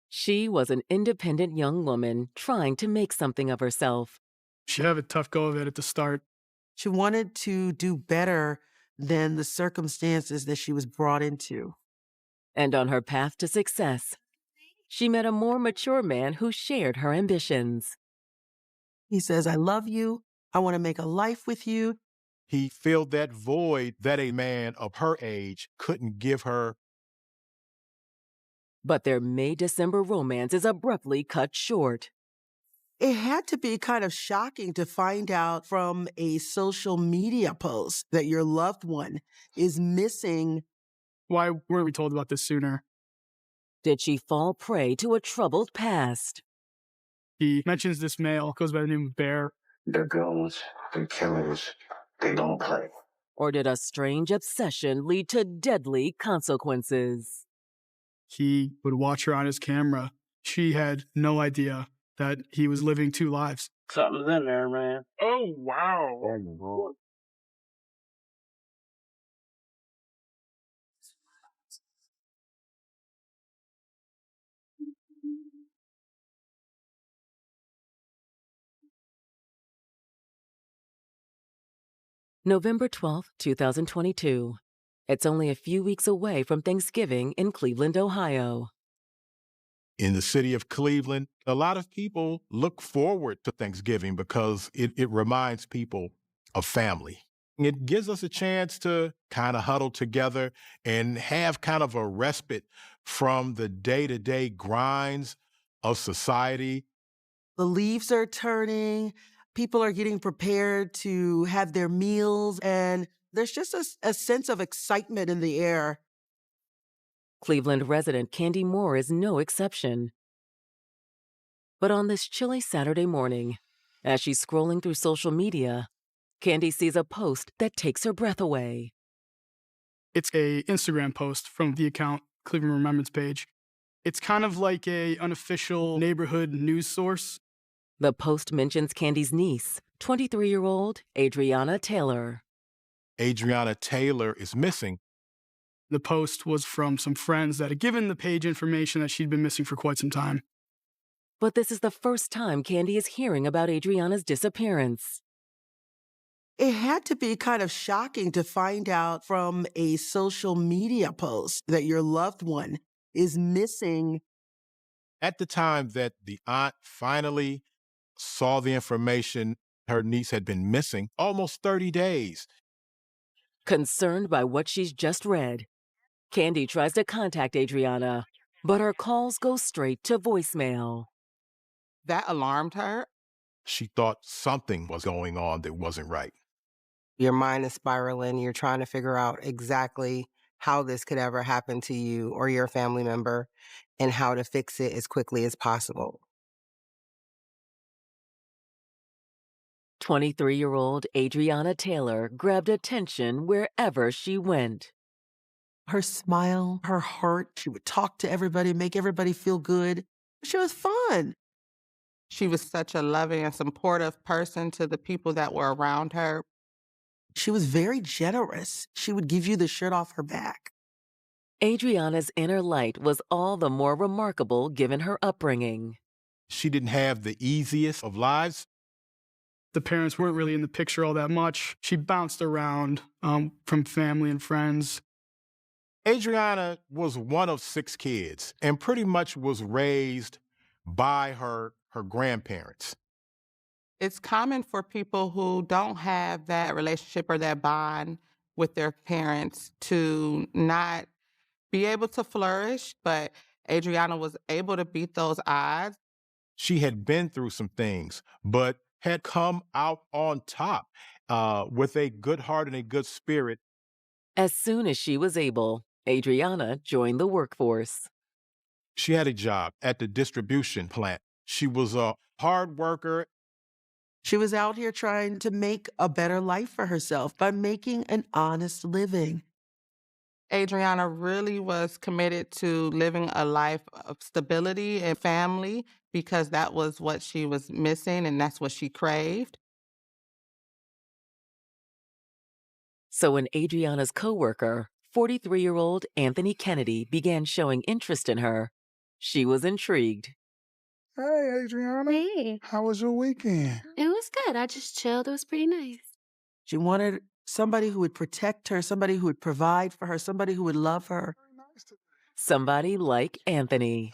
She was an independent young woman trying to make something of herself. She had a tough go of it at the start. She wanted to do better than the circumstances that she was brought into. And on her path to success, she met a more mature man who shared her ambitions. He says, I love you. I want to make a life with you. He filled that void that a man of her age couldn't give her. But their May-December romance is abruptly cut short. It had to be kind of shocking to find out from a social media post that your loved one is missing. Why weren't we told about this sooner? Did she fall prey to a troubled past? He mentions this male, goes by the name of Bear. They're goons, they're killers, they don't play. Or did a strange obsession lead to deadly consequences? He would watch her on his camera. She had no idea that he was living two lives. Something's in there, man. Oh, wow. Oh my God. November 12, 2022. It's only a few weeks away from Thanksgiving in Cleveland, Ohio. In the city of Cleveland, a lot of people look forward to Thanksgiving because it reminds people of family. It gives us a chance to kind of huddle together and have kind of a respite from the day-to-day grinds of society. The leaves are turning. People are getting prepared to have their meals. And there's just a sense of excitement in the air. Cleveland resident Candy Moore is no exception. But on this chilly Saturday morning, as she's scrolling through social media, Candy sees a post that takes her breath away. It's a Instagram post from the account Cleveland Remembrance page. It's kind of like a unofficial neighborhood news source. The post mentions Candy's niece, 23-year-old Adriana Taylor. Adriana Taylor is missing. The post was from some friends that had given the page information that she'd been missing for quite some time. But this is the first time Candy is hearing about Adriana's disappearance. It had to be kind of shocking to find out from a social media post that your loved one is missing. At the time that the aunt finally saw the information, her niece had been missing almost 30 days. Concerned by what she's just read, Candy tries to contact Adriana, but her calls go straight to voicemail. That alarmed her. She thought something was going on that wasn't right. Your mind is spiraling. You're trying to figure out exactly how this could ever happen to you or your family member and how to fix it as quickly as possible. 23-year-old Adriana Taylor grabbed attention wherever she went. Her smile, her heart, she would talk to everybody, make everybody feel good. She was fun. She was such a loving and supportive person to the people that were around her. She was very generous. She would give you the shirt off her back. Adriana's inner light was all the more remarkable given her upbringing. She didn't have the easiest of lives. The parents weren't really in the picture all that much. She bounced around from family and friends. Adriana was one of 6 kids and pretty much was raised by her grandparents. It's common for people who don't have that relationship or that bond with their parents to not be able to flourish, but Adriana was able to beat those odds. She had been through some things, but had come out on top with a good heart and a good spirit. As soon as she was able, Adriana joined the workforce. She had a job at the distribution plant. She was a hard worker. She was out here trying to make a better life for herself by making an honest living. Adriana really was committed to living a life of stability and family because that was what she was missing and that's what she craved. So when Adriana's coworker, 43-year-old Anthony Kennedy, began showing interest in her, She was intrigued. Hey, Adriana. Hey, How was your weekend? it was good. I just chilled. It was pretty nice. She wanted somebody who would protect her, somebody who would provide for her, somebody who would love her. Somebody like Anthony.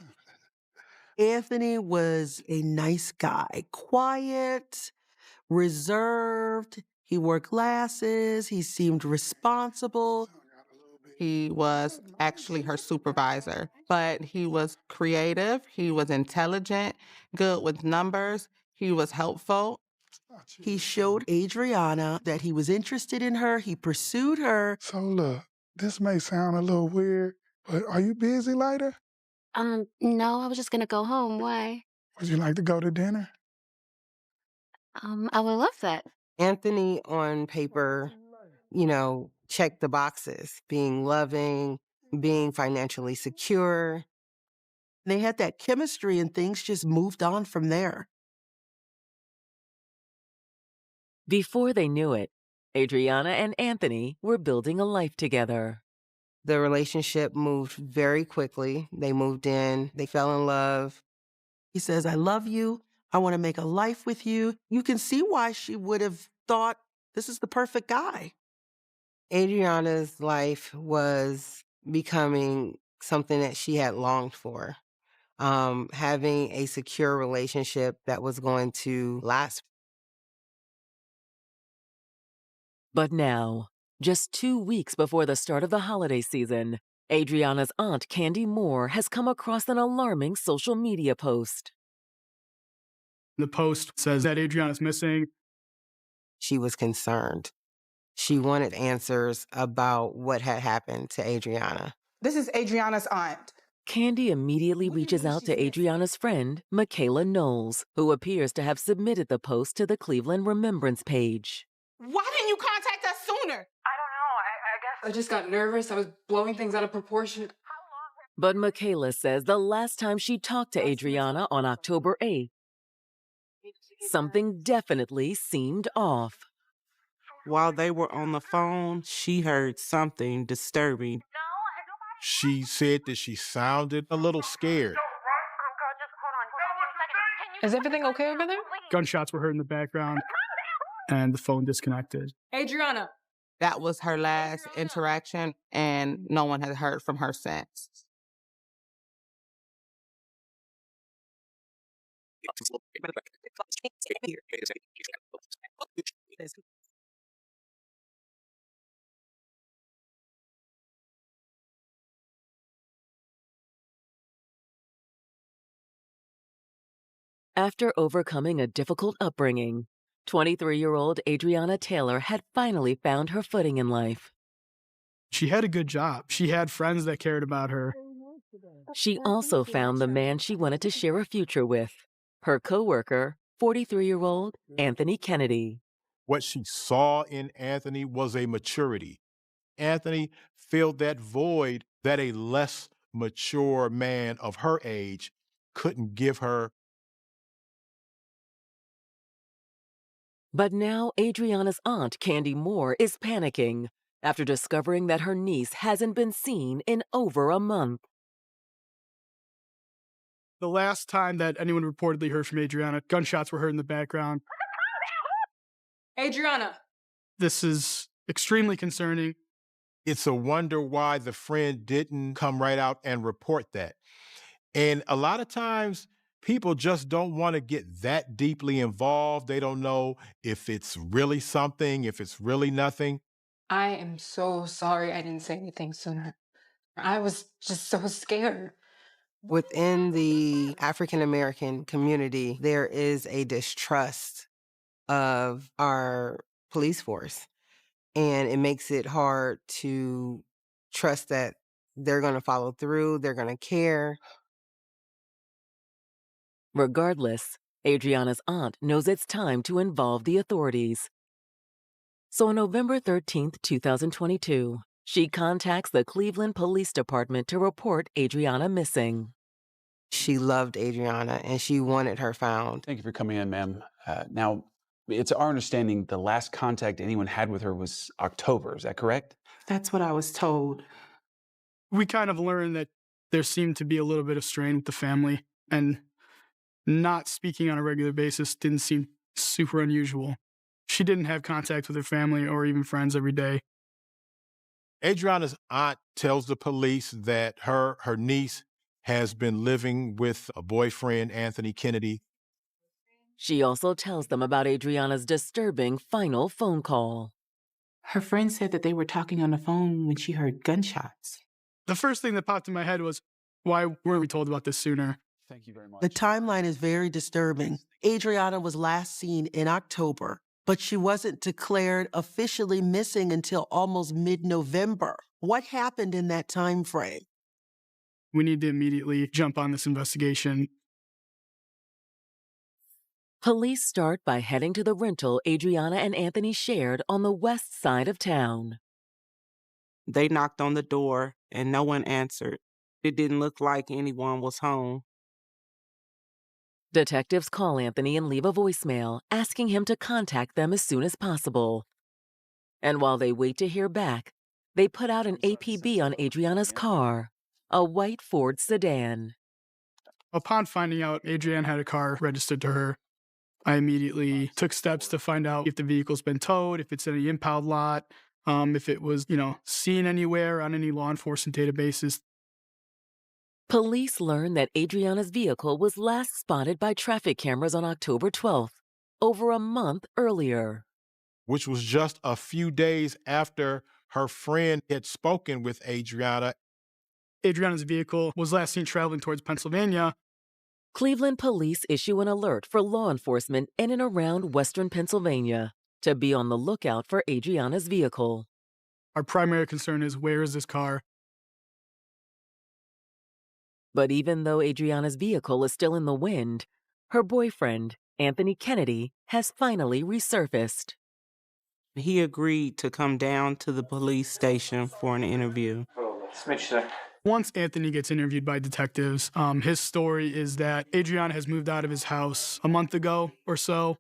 Anthony was a nice guy, quiet, reserved. He wore glasses. He seemed responsible. He was actually her supervisor, but he was creative, he was intelligent, good with numbers, he was helpful. He showed Adriana that he was interested in her. He pursued her. So look, this may sound a little weird, but are you busy later? No, I was just gonna go home. Why? Would you like to go to dinner? I would love that. Anthony, on paper, checked the boxes, being loving, being financially secure. They had that chemistry and things just moved on from there. Before they knew it, Adriana and Anthony were building a life together. The relationship moved very quickly. They moved in, they fell in love. He says, I love you. I want to make a life with you. You can see why she would have thought this is the perfect guy. Adriana's life was becoming something that she had longed for. Having a secure relationship that was going to last. But now, just 2 weeks before the start of the holiday season, Adriana's aunt Candy Moore has come across an alarming social media post. The post says that Adriana's missing. She was concerned. She wanted answers about what had happened to Adriana. This is Adriana's aunt. Candy immediately reaches out to Adriana's friend, Michaela Knowles, who appears to have submitted the post to the Cleveland Remembrance page. Why didn't you contact us sooner? I don't know. I guess I just got nervous. I was blowing things out of proportion. But Michaela says the last time she talked to Adriana on October 8th, something definitely seemed off. While they were on the phone, she heard something disturbing. She said that she sounded a little scared. Is everything okay over there? Gunshots were heard in the background, and the phone disconnected. Adriana. That was her last interaction, and no one had heard from her since. After overcoming a difficult upbringing, 23-year-old Adriana Taylor had finally found her footing in life. She had a good job. She had friends that cared about her. She also found the man she wanted to share a future with, her coworker, 43-year-old Anthony Kennedy. What she saw in Anthony was a maturity. Anthony filled that void that a less mature man of her age couldn't give her. But now Adriana's aunt, Candy Moore, is panicking after discovering that her niece hasn't been seen in over a month. The last time that anyone reportedly heard from Adriana, gunshots were heard in the background. Adriana. This is extremely concerning. It's a wonder why the friend didn't come right out and report that. And a lot of times, people just don't want to get that deeply involved. They don't know if it's really something, if it's really nothing. I am so sorry I didn't say anything sooner. I was just so scared. Within the African American community, there is a distrust of our police force. And it makes it hard to trust that they're going to follow through, they're going to care. Regardless, Adriana's aunt knows it's time to involve the authorities. So on November 13th, 2022, she contacts the Cleveland Police Department to report Adriana missing. She loved Adriana and she wanted her found. Thank you for coming in, ma'am. Now, it's our understanding the last contact anyone had with her was October. Is that correct? That's what I was told. We kind of learned that There seemed to be a little bit of strain with the family, and not speaking on a regular basis didn't seem super unusual. She didn't have contact with her family or even friends every day. Adriana's aunt tells the police that her niece has been living with a boyfriend, Anthony Kennedy. She also tells them about Adriana's disturbing final phone call. Her friend said that they were talking on the phone when she heard gunshots. The first thing that popped in my head was, why weren't we told about this sooner? Thank you very much. The timeline is very disturbing. Adriana was last seen in October, but she wasn't declared officially missing until almost mid-November. What happened in that time frame? We need to immediately jump on this investigation. Police start by heading to the rental Adriana and Anthony shared on the west side of town. They knocked on the door and no one answered. It didn't look like anyone was home. Detectives call Anthony and leave a voicemail asking him to contact them as soon as possible. And while they wait to hear back, they put out an APB on Adriana's car, a white Ford sedan. Upon finding out Adrienne had a car registered to her, I immediately took steps to find out if the vehicle's been towed, if it's in the impound lot, if it was, seen anywhere on any law enforcement databases. Police learned that Adriana's vehicle was last spotted by traffic cameras on October 12th, over a month earlier. Which was just a few days after her friend had spoken with Adriana. Adriana's vehicle was last seen traveling towards Pennsylvania. Cleveland police issue an alert for law enforcement in and around western Pennsylvania to be on the lookout for Adriana's vehicle. Our primary concern is, where is this car? But even though Adriana's vehicle is still in the wind, her boyfriend, Anthony Kennedy, has finally resurfaced. He agreed to come down to the police station for an interview. Once Anthony gets interviewed by detectives, his story is that Adriana has moved out of his house a month ago or so.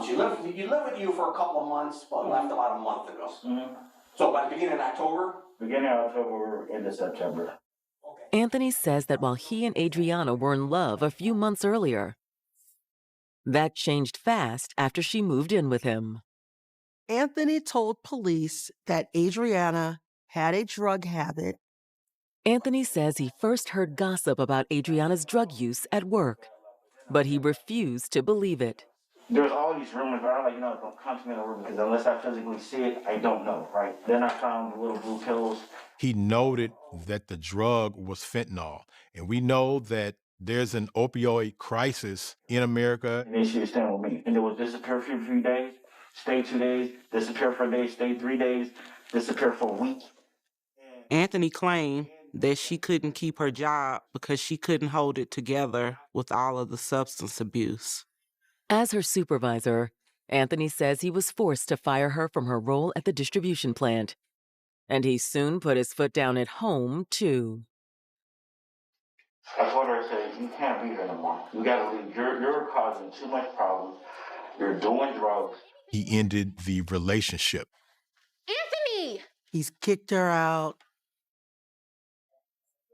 She lived with you for a couple of months, but left about a month ago. Mm-hmm. So by the beginning of October? Beginning of October into September. Anthony says that while he and Adriana were in love a few months earlier, that changed fast after she moved in with him. Anthony told police that Adriana had a drug habit. Anthony says he first heard gossip about Adriana's drug use at work, but he refused to believe it. There's all these rumors, but I'm like, don't come to me in the room because unless I physically see it, I don't know, right? Then I found the little blue pills. He noted that the drug was fentanyl, and we know that there's an opioid crisis in America. And then she was staying with me, and it would disappear for a few days, stay 2 days, disappear for a day, stay 3 days, disappear for a week. Anthony claimed that she couldn't keep her job because she couldn't hold it together with all of the substance abuse. As her supervisor, Anthony says he was forced to fire her from her role at the distribution plant. And he soon put his foot down at home, too. I told her, I said, you can't be here no more. You gotta leave. You're causing too much problems. You're doing drugs. He ended the relationship. Anthony! He's kicked her out.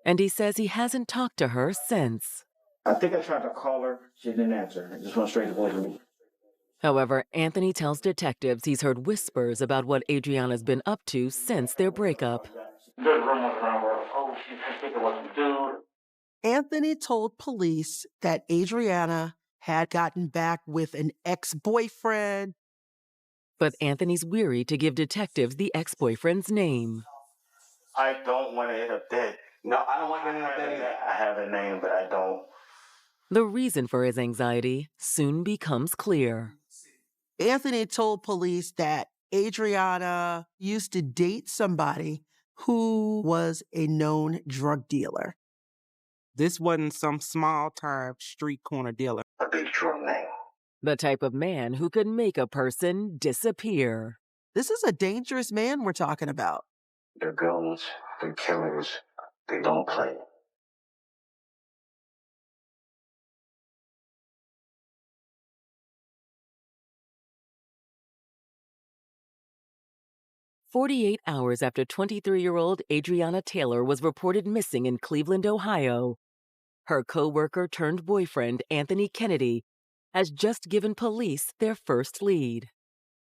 And he says he hasn't talked to her since. I think I tried to call her. She didn't answer. It just went straight to voicemail. However, Anthony tells detectives he's heard whispers about what Adriana's been up to since their breakup. There's rumors around where, she's thinking what to do. Anthony told police that Adriana had gotten back with an ex-boyfriend. But Anthony's weary to give detectives the ex-boyfriend's name. I don't want to end up dead. No, I don't want to end up dead either. I have a name, but I don't. The reason for his anxiety soon becomes clear. Anthony told police that Adriana used to date somebody who was a known drug dealer. This wasn't some small-time street corner dealer. A big drug name. The type of man who could make a person disappear. This is a dangerous man we're talking about. They're goons. They're killers. They don't play. 48 hours after 23-year-old Adriana Taylor was reported missing in Cleveland, Ohio, her co-worker turned boyfriend, Anthony Kennedy, has just given police their first lead.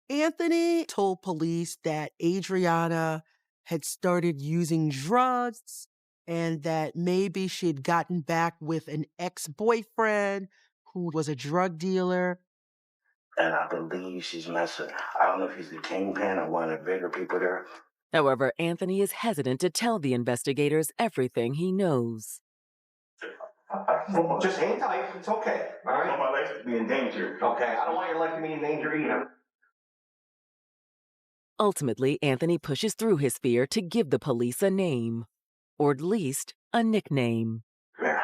Anthony told police that Adriana had started using drugs and that maybe she'd gotten back with an ex-boyfriend who was a drug dealer. And I believe she's messing. I don't know if he's the kingpin or one of the bigger people there. However, Anthony is hesitant to tell the investigators everything he knows. Just hang tight. It's okay. All right? I don't want my life to be in danger. Okay. I don't want your life to be in danger either. Ultimately, Anthony pushes through his fear to give the police a name, or at least a nickname. Bear.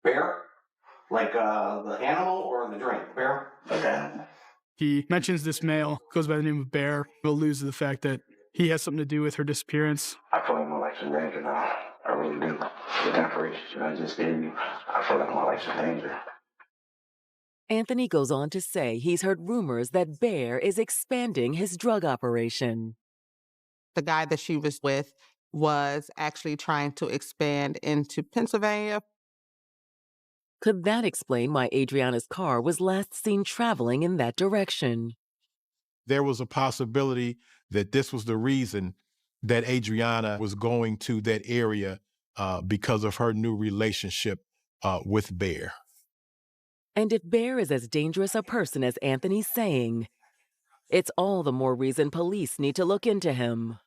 Bear? Like the animal or the drink? Bear? Okay. He mentions this male, goes by the name of Bear, but alludes to the fact that he has something to do with her disappearance. I feel like my life's in danger now. I really do. The information I just gave you, I feel like my life's in danger. Anthony goes on to say he's heard rumors that Bear is expanding his drug operation. The guy that she was with was actually trying to expand into Pennsylvania. Could that explain why Adriana's car was last seen traveling in that direction? There was a possibility that this was the reason that Adriana was going to that area because of her new relationship with Bear. And if Bear is as dangerous a person as Anthony's saying, it's all the more reason police need to look into him.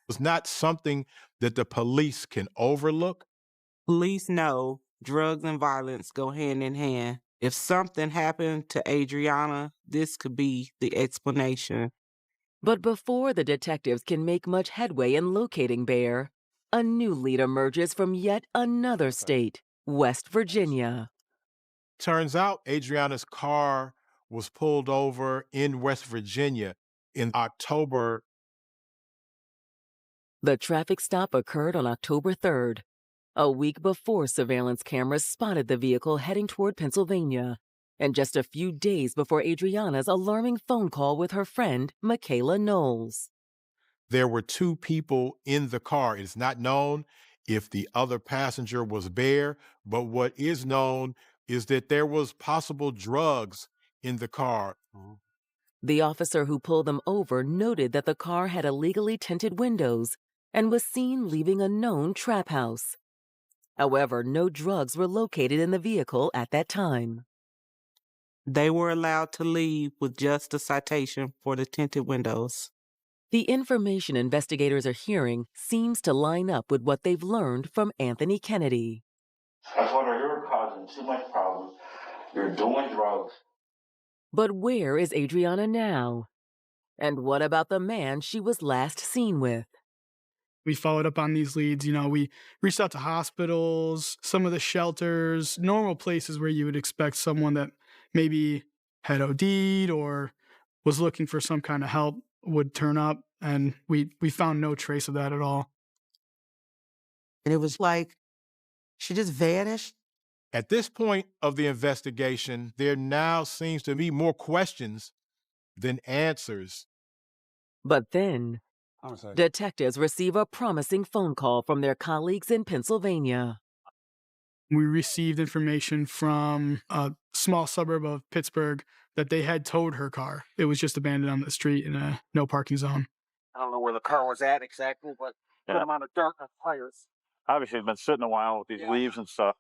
It's not something that the police can overlook. Police know drugs and violence go hand in hand. If something happened to Adriana, this could be the explanation. But before the detectives can make much headway in locating Bear, a new lead emerges from yet another state, West Virginia. Turns out Adriana's car was pulled over in West Virginia in October. The traffic stop occurred on October 3rd, a week before surveillance cameras spotted the vehicle heading toward Pennsylvania, and just a few days before Adriana's alarming phone call with her friend, Michaela Knowles. There were two people in the car. It's not known if the other passenger was Bear, but what is known is that there was possible drugs in the car. The officer who pulled them over noted that the car had illegally tinted windows and was seen leaving a known trap house. However, no drugs were located in the vehicle at that time. They were allowed to leave with just a citation for the tinted windows. The information investigators are hearing seems to line up with what they've learned from Anthony Kennedy. I told her you're causing too much problems. You're doing drugs. But where is Adriana now? And what about the man she was last seen with? We followed up on these leads. We reached out to hospitals, some of the shelters, normal places where you would expect someone that maybe had OD'd or was looking for some kind of help would turn up. And we found no trace of that at all. And it was like she just vanished. At this point of the investigation, there now seems to be more questions than answers. But then, detectives receive a promising phone call from their colleagues in Pennsylvania. We received information from a small suburb of Pittsburgh that they had towed her car. It was just abandoned on the street in a no parking zone. I don't know where the car was at exactly, but put them on a dirt and tires. Obviously, it's been sitting a while with these leaves and stuff.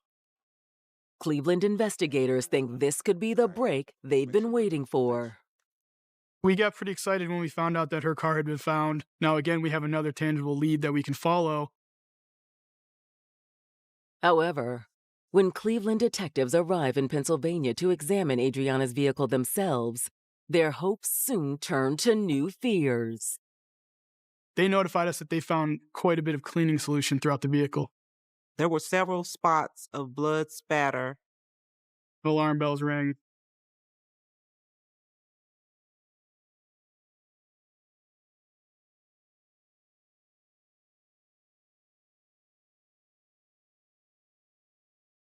Cleveland investigators think this could be the break they've been waiting for. We got pretty excited when we found out that her car had been found. Now, again, we have another tangible lead that we can follow. However, when Cleveland detectives arrive in Pennsylvania to examine Adriana's vehicle themselves, their hopes soon turn to new fears. They notified us that they found quite a bit of cleaning solution throughout the vehicle. There were several spots of blood spatter. Alarm bells rang.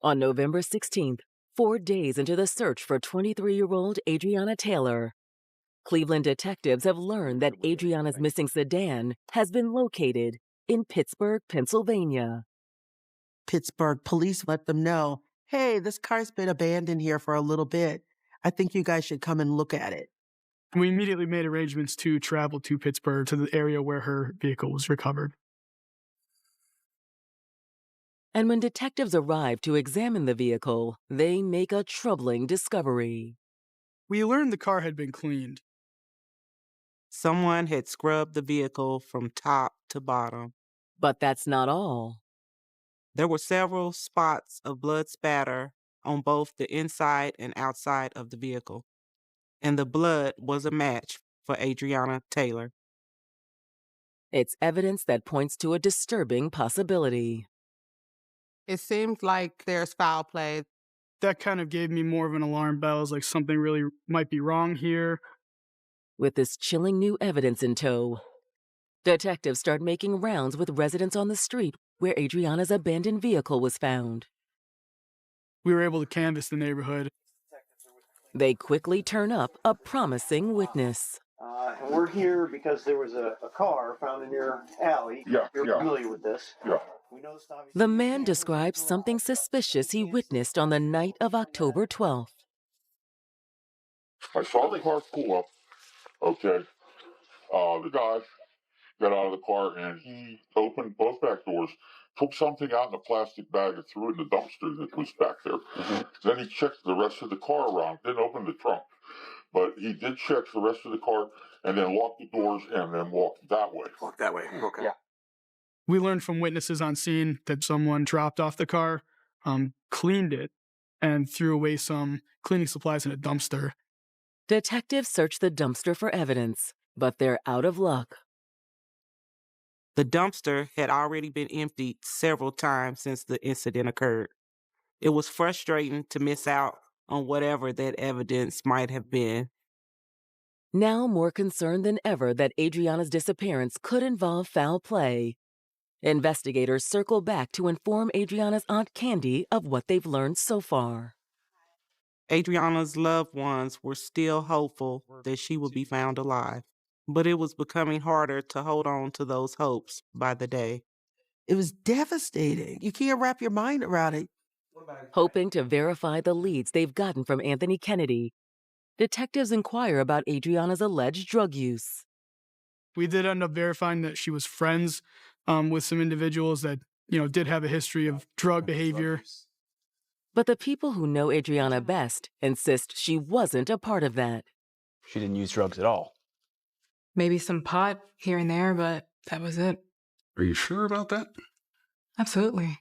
On November 16th, 4 days into the search for 23-year-old Adriana Taylor, Cleveland detectives have learned that Adriana's missing sedan has been located in Pittsburgh, Pennsylvania. Pittsburgh police let them know, hey, this car's been abandoned here for a little bit. I think you guys should come and look at it. We immediately made arrangements to travel to Pittsburgh, to the area where her vehicle was recovered. And when detectives arrive to examine the vehicle, they make a troubling discovery. We learned the car had been cleaned. Someone had scrubbed the vehicle from top to bottom. But that's not all. There were several spots of blood spatter on both the inside and outside of the vehicle, and the blood was a match for Adriana Taylor. It's evidence that points to a disturbing possibility. It seems like there's foul play. That kind of gave me more of an alarm bells, like something really might be wrong here. With this chilling new evidence in tow, detectives start making rounds with residents on the street where Adriana's abandoned vehicle was found. We were able to canvass the neighborhood. They quickly turn up a promising witness. And we're here because there was a car found in your alley. You're familiar with this. The man describes something suspicious he witnessed on the night of October 12th. I saw the car pull up. Okay. The guy got out of the car and he opened both back doors, took something out in a plastic bag and threw it in the dumpster that was back there. Then he checked the rest of the car around, didn't open the trunk, but he did check the rest of the car and then locked the doors and then walked that way. Walk that way. Okay. Yeah. We learned from witnesses on scene that someone dropped off the car, cleaned it, and threw away some cleaning supplies in a dumpster. Detectives search the dumpster for evidence, but they're out of luck. The dumpster had already been emptied several times since the incident occurred. It was frustrating to miss out on whatever that evidence might have been. Now more concerned than ever that Adriana's disappearance could involve foul play, investigators circle back to inform Adriana's Aunt Candy of what they've learned so far. Adriana's loved ones were still hopeful that she would be found alive, but it was becoming harder to hold on to those hopes by the day. It was devastating. You can't wrap your mind around it. Hoping to verify the leads they've gotten from Anthony Kennedy, detectives inquire about Adriana's alleged drug use. We did end up verifying that she was friends with some individuals that, did have a history of drug behavior. But the people who know Adriana best insist she wasn't a part of that. She didn't use drugs at all. Maybe some pot here and there, but that was it. Are you sure about that? Absolutely.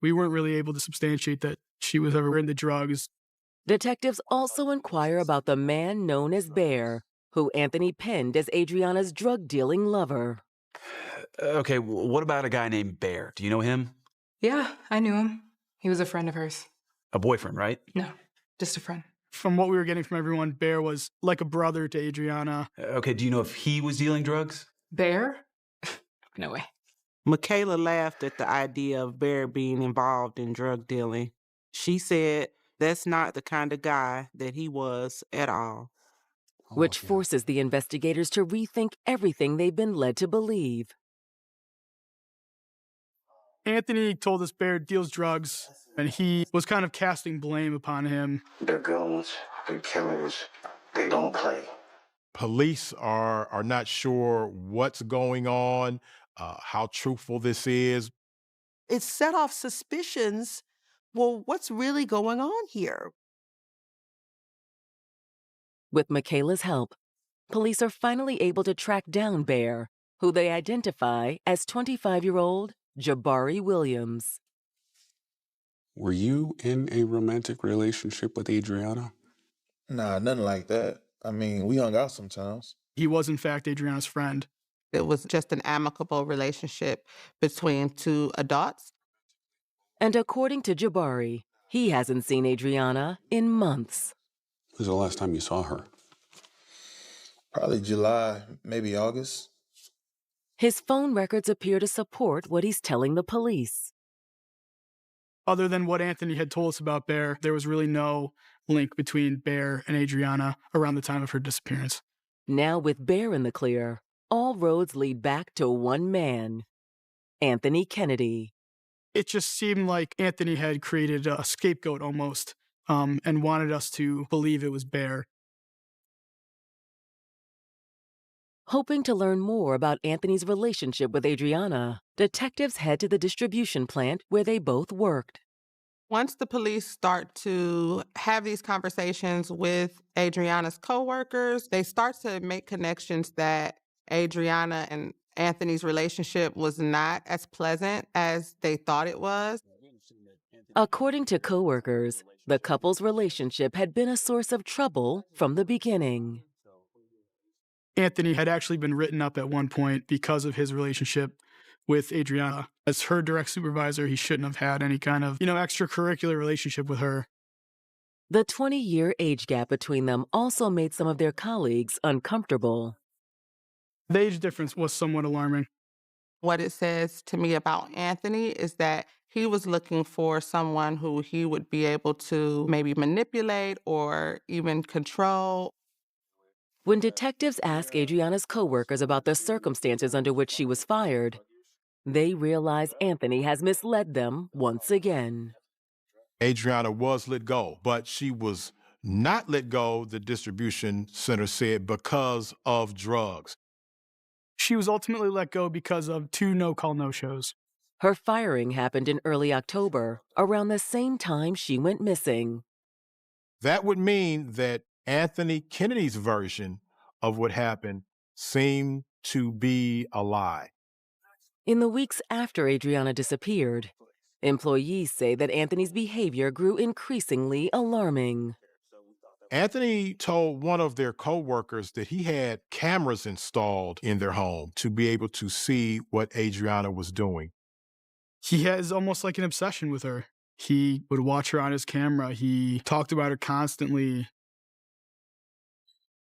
We weren't really able to substantiate that she was ever into drugs. Detectives also inquire about the man known as Bear, who Anthony penned as Adriana's drug-dealing lover. Okay, what about a guy named Bear? Do you know him? Yeah, I knew him. He was a friend of hers. A boyfriend, right? No, just a friend. From what we were getting from everyone, Bear was like a brother to Adriana. Okay, do you know if he was dealing drugs? Bear? No way. Michaela laughed at the idea of Bear being involved in drug dealing. She said that's not the kind of guy that he was at all. Which forces the investigators to rethink everything they've been led to believe. Anthony told us Bear deals drugs, and he was kind of casting blame upon him. They're goons. They're killers. They don't play. Police are not sure what's going on, how truthful this is. It set off suspicions. Well, what's really going on here? With Michaela's help, police are finally able to track down Bear, who they identify as 25-year-old Jabari Williams. Were you in a romantic relationship with Adriana? Nah, nothing like that. I mean, we hung out sometimes. He was, in fact, Adriana's friend. It was just an amicable relationship between two adults. And according to Jabari, he hasn't seen Adriana in months. When was the last time you saw her? Probably July, maybe August. His phone records appear to support what he's telling the police. Other than what Anthony had told us about Bear, there was really no link between Bear and Adriana around the time of her disappearance. Now with Bear in the clear, all roads lead back to one man, Anthony Kennedy. It just seemed like Anthony had created a scapegoat almost, and wanted us to believe it was Bear. Hoping to learn more about Anthony's relationship with Adriana, detectives head to the distribution plant where they both worked. Once the police start to have these conversations with Adriana's coworkers, they start to make connections that Adriana and Anthony's relationship was not as pleasant as they thought it was. According to coworkers, the couple's relationship had been a source of trouble from the beginning. Anthony had actually been written up at one point because of his relationship with Adriana. As her direct supervisor, he shouldn't have had any kind of, extracurricular relationship with her. The 20-year age gap between them also made some of their colleagues uncomfortable. The age difference was somewhat alarming. What it says to me about Anthony is that he was looking for someone who he would be able to maybe manipulate or even control. When detectives ask Adriana's coworkers about the circumstances under which she was fired, they realize Anthony has misled them once again. Adriana was let go, but she was not let go, the distribution center said, because of drugs. She was ultimately let go because of 2 no-call, no-shows. Her firing happened in early October, around the same time she went missing. That would mean that Anthony Kennedy's version of what happened seemed to be a lie. In the weeks after Adriana disappeared, employees say that Anthony's behavior grew increasingly alarming. Anthony told one of their coworkers that he had cameras installed in their home to be able to see what Adriana was doing. He has almost like an obsession with her. He would watch her on his camera. He talked about her constantly.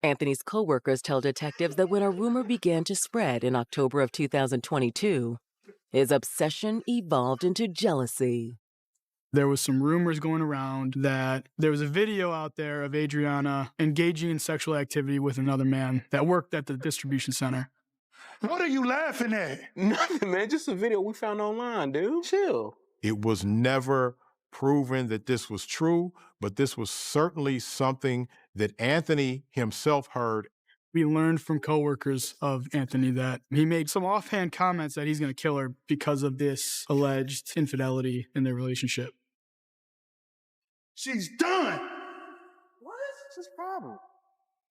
Anthony's coworkers tell detectives that when a rumor began to spread in October of 2022, his obsession evolved into jealousy. There was some rumors going around that there was a video out there of Adriana engaging in sexual activity with another man that worked at the distribution center. What are you laughing at? Nothing, man. Just a video we found online, dude. Chill. It was never proven that this was true, but this was certainly something that Anthony himself heard. We learned from coworkers of Anthony that he made some offhand comments that he's going to kill her because of this alleged infidelity in their relationship. She's done. What's his problem?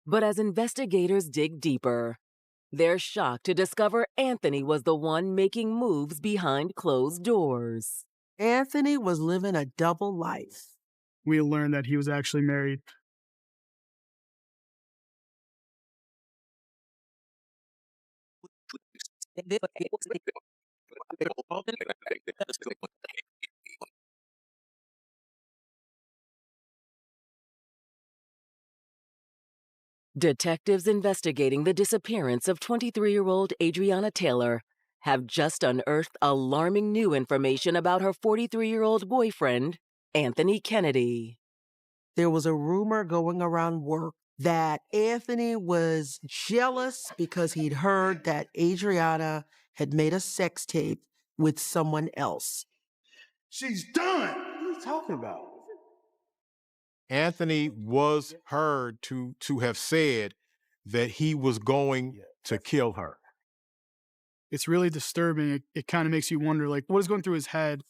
But as investigators dig deeper, they're shocked to discover Anthony was the one making moves behind closed doors. Anthony was living a double life. We learned that he was actually married. Detectives investigating the disappearance of 23-year-old Adriana Taylor have just unearthed alarming new information about her 43-year-old boyfriend, Anthony Kennedy. There was a rumor going around work that Anthony was jealous because he'd heard that Adriana had made a sex tape with someone else. She's done. What are you talking about? Anthony was heard to have said that he was going to kill her. It's really disturbing. It kind of makes you wonder, what is going through his head?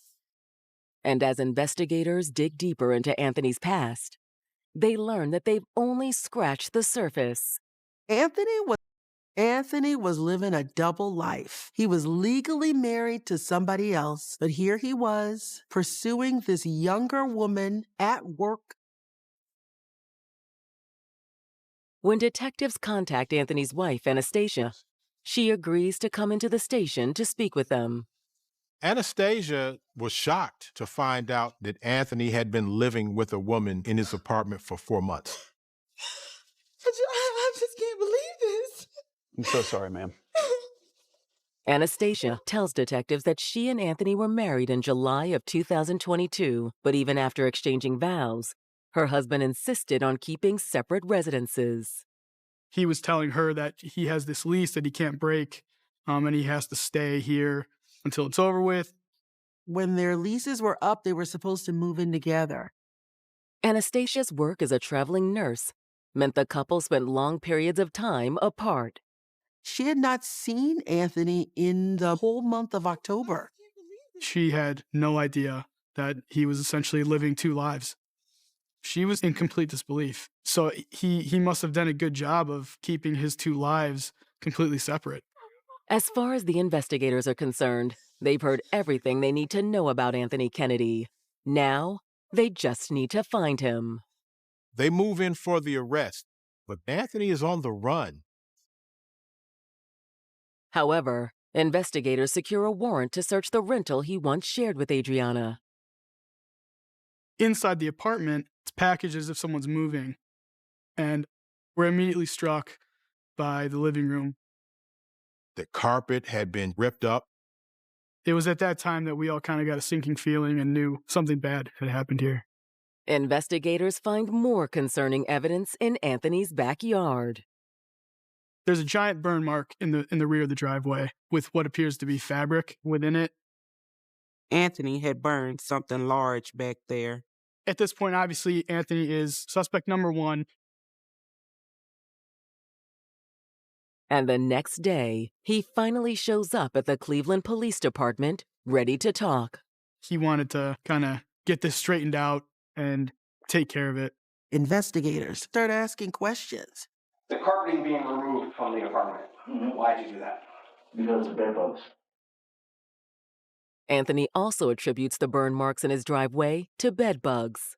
And as investigators dig deeper into Anthony's past, they learn that they've only scratched the surface. Anthony was living a double life. He was legally married to somebody else, but here he was, pursuing this younger woman at work. When detectives contact Anthony's wife, Anastasia, she agrees to come into the station to speak with them. Anastasia was shocked to find out that Anthony had been living with a woman in his apartment for 4 months. I just can't believe this. I'm so sorry, ma'am. Anastasia tells detectives that she and Anthony were married in July of 2022, but even after exchanging vows, her husband insisted on keeping separate residences. he was telling her that he has this lease that he can't break, and he has to stay here until it's over with. When their leases were up, they were supposed to move in together. Anastasia's work as a traveling nurse meant the couple spent long periods of time apart. She had not seen Anthony in the whole month of October. She had no idea that he was essentially living two lives. She was in complete disbelief. So he must have done a good job of keeping his two lives completely separate. As far as the investigators are concerned, they've heard everything they need to know about Anthony Kennedy. Now, they just need to find him. They move in for the arrest, but Anthony is on the run. However, investigators secure a warrant to search the rental he once shared with Adriana. Inside the apartment, it's packaged as if someone's moving. And we're immediately struck by the living room. The carpet had been ripped up. It was at that time that we all kind of got a sinking feeling and knew something bad had happened here. Investigators find more concerning evidence in Anthony's backyard. There's a giant burn mark in the rear of the driveway with what appears to be fabric within it. Anthony had burned something large back there. At this point, obviously, Anthony is suspect number one. And the next day, he finally shows up at the Cleveland Police Department, ready to talk. He wanted to kind of get this straightened out and take care of it. Investigators start asking questions. The carpeting being removed from the apartment. Why'd you do that? Because of bed bugs. Anthony also attributes the burn marks in his driveway to bed bugs.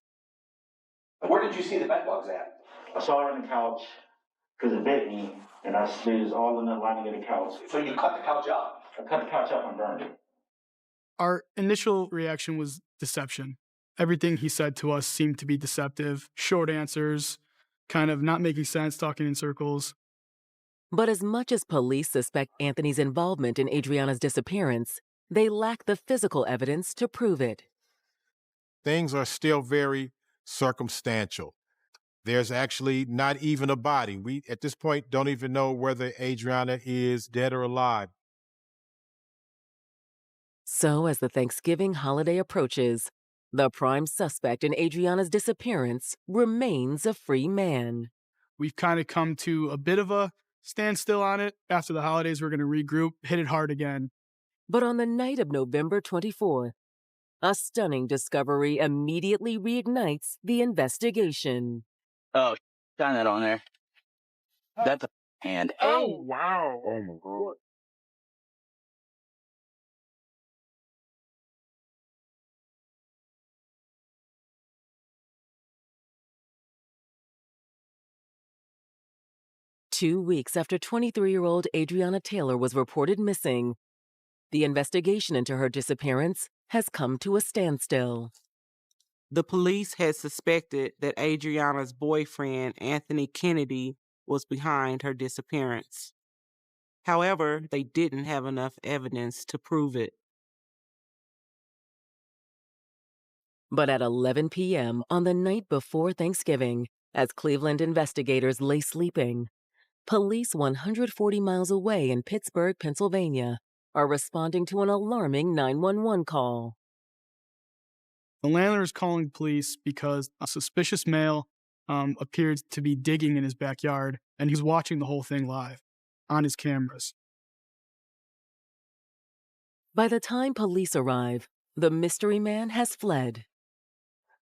Where did you see the bed bugs at? I saw her on the couch because it bit me, and I see it all in the lining of the couch. So you cut the couch up? I cut the couch up and burned it. Our initial reaction was deception. Everything he said to us seemed to be deceptive. Short answers, kind of not making sense, talking in circles. But as much as police suspect Anthony's involvement in Adriana's disappearance, they lack the physical evidence to prove it. Things are still very circumstantial. There's actually not even a body. We, at this point, don't even know whether Adriana is dead or alive. So as the Thanksgiving holiday approaches, the prime suspect in Adriana's disappearance remains a free man. We've kind of come to a bit of a standstill on it. After the holidays, we're going to regroup, hit it hard again. But on the night of November 24th, a stunning discovery immediately reignites the investigation. Oh, shine that on there. That's a hand. Oh, wow. Oh, my God. Two weeks after 23-year-old Adriana Taylor was reported missing, the investigation into her disappearance has come to a standstill. The police had suspected that Adriana's boyfriend, Anthony Kennedy, was behind her disappearance. However, they didn't have enough evidence to prove it. But at 11 p.m. on the night before Thanksgiving, as Cleveland investigators lay sleeping, police 140 miles away in Pittsburgh, Pennsylvania, are responding to an alarming 911 call. The landlord is calling police because a suspicious male appeared to be digging in his backyard, and he's watching the whole thing live on his cameras. By the time police arrive, the mystery man has fled.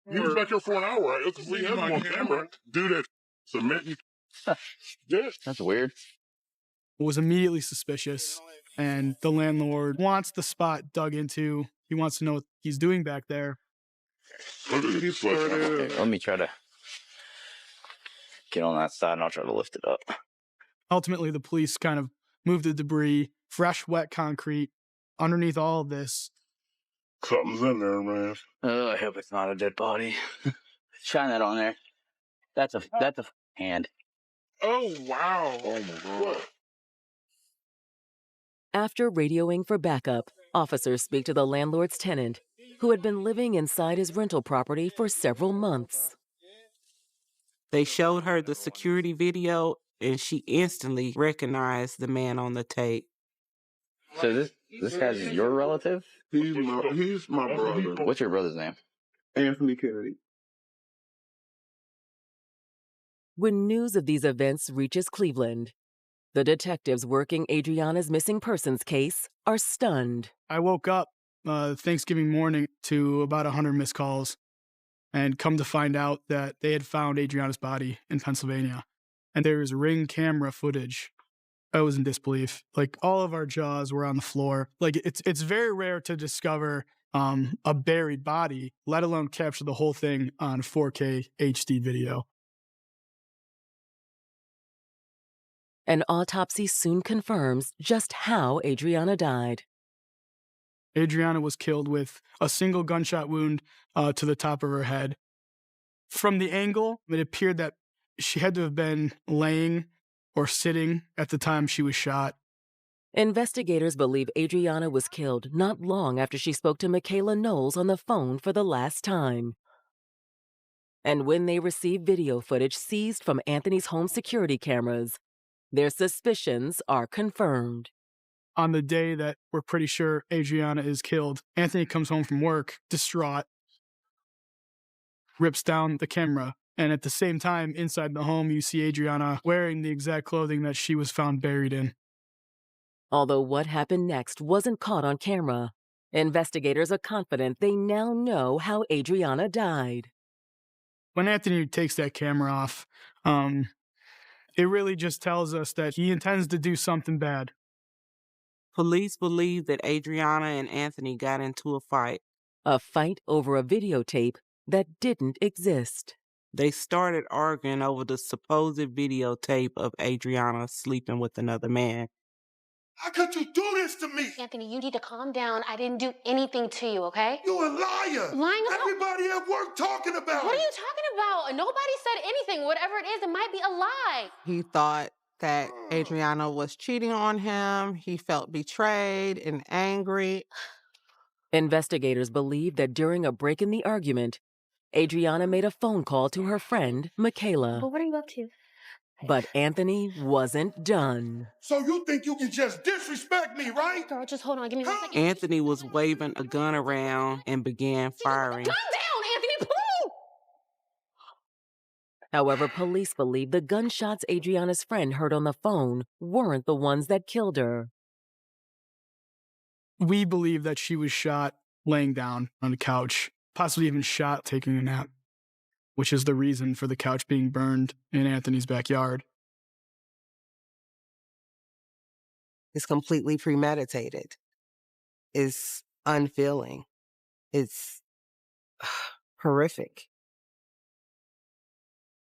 He was back here for an hour. We had him on camera. Dude, that submitting. Yeah. That's weird. It was immediately suspicious, and the landlord wants the spot dug into. He wants to know what he's doing back there. Okay, let me try to get on that side and I'll try to lift it up. Ultimately, the police kind of moved the debris, fresh, wet concrete, underneath all of this. Something's in there, man. I hope it's not a dead body. Shine that on there. That's a hand. Oh, wow. Oh, my God. After radioing for backup, officers speak to the landlord's tenant, who had been living inside his rental property for several months. They showed her the security video and she instantly recognized the man on the tape. So this guy's your relative? He's my brother. What's your brother's name? Anthony Kennedy. When news of these events reaches Cleveland, the detectives working Adriana's missing persons case are stunned. I woke up Thanksgiving morning to about 100 missed calls and come to find out that they had found Adriana's body in Pennsylvania. And there was Ring camera footage. I was in disbelief. Like, all of our jaws were on the floor. Like, it's very rare to discover a buried body, let alone capture the whole thing on 4K HD video. An autopsy soon confirms just how Adriana died. Adriana was killed with a single gunshot wound to the top of her head. From the angle, it appeared that she had to have been laying or sitting at the time she was shot. Investigators believe Adriana was killed not long after she spoke to Michaela Knowles on the phone for the last time. And when they receive video footage seized from Anthony's home security cameras, their suspicions are confirmed. On the day that we're pretty sure Adriana is killed, Anthony comes home from work, distraught, rips down the camera, and at the same time, inside the home, you see Adriana wearing the exact clothing that she was found buried in. Although what happened next wasn't caught on camera, investigators are confident they now know how Adriana died. When Anthony takes that camera off, it really just tells us that he intends to do something bad. Police believe that Adriana and Anthony got into a fight. A fight over a videotape that didn't exist. They started arguing over the supposed videotape of Adriana sleeping with another man. How could you do this to me? Anthony, you need to calm down. I didn't do anything to you, okay? You're a liar. Lying about... Everybody at work talking about What it. are you talking about? Nobody said anything. Whatever it is, it might be a lie. He thought that Adriana was cheating on him. He felt betrayed and angry. Investigators believe that during a break in the argument, Adriana made a phone call to her friend, Michaela. But what are you up to? But Anthony wasn't done. So you think you can just disrespect me, right? Girl, just hold on. Give me 1 second. Anthony was waving a gun around and began firing. Calm down, Anthony, please! However, police believe the gunshots Adriana's friend heard on the phone weren't the ones that killed her. We believe that she was shot laying down on the couch, possibly even shot taking a nap, which is the reason for the couch being burned in Anthony's backyard. It's completely premeditated. It's unfeeling. It's horrific.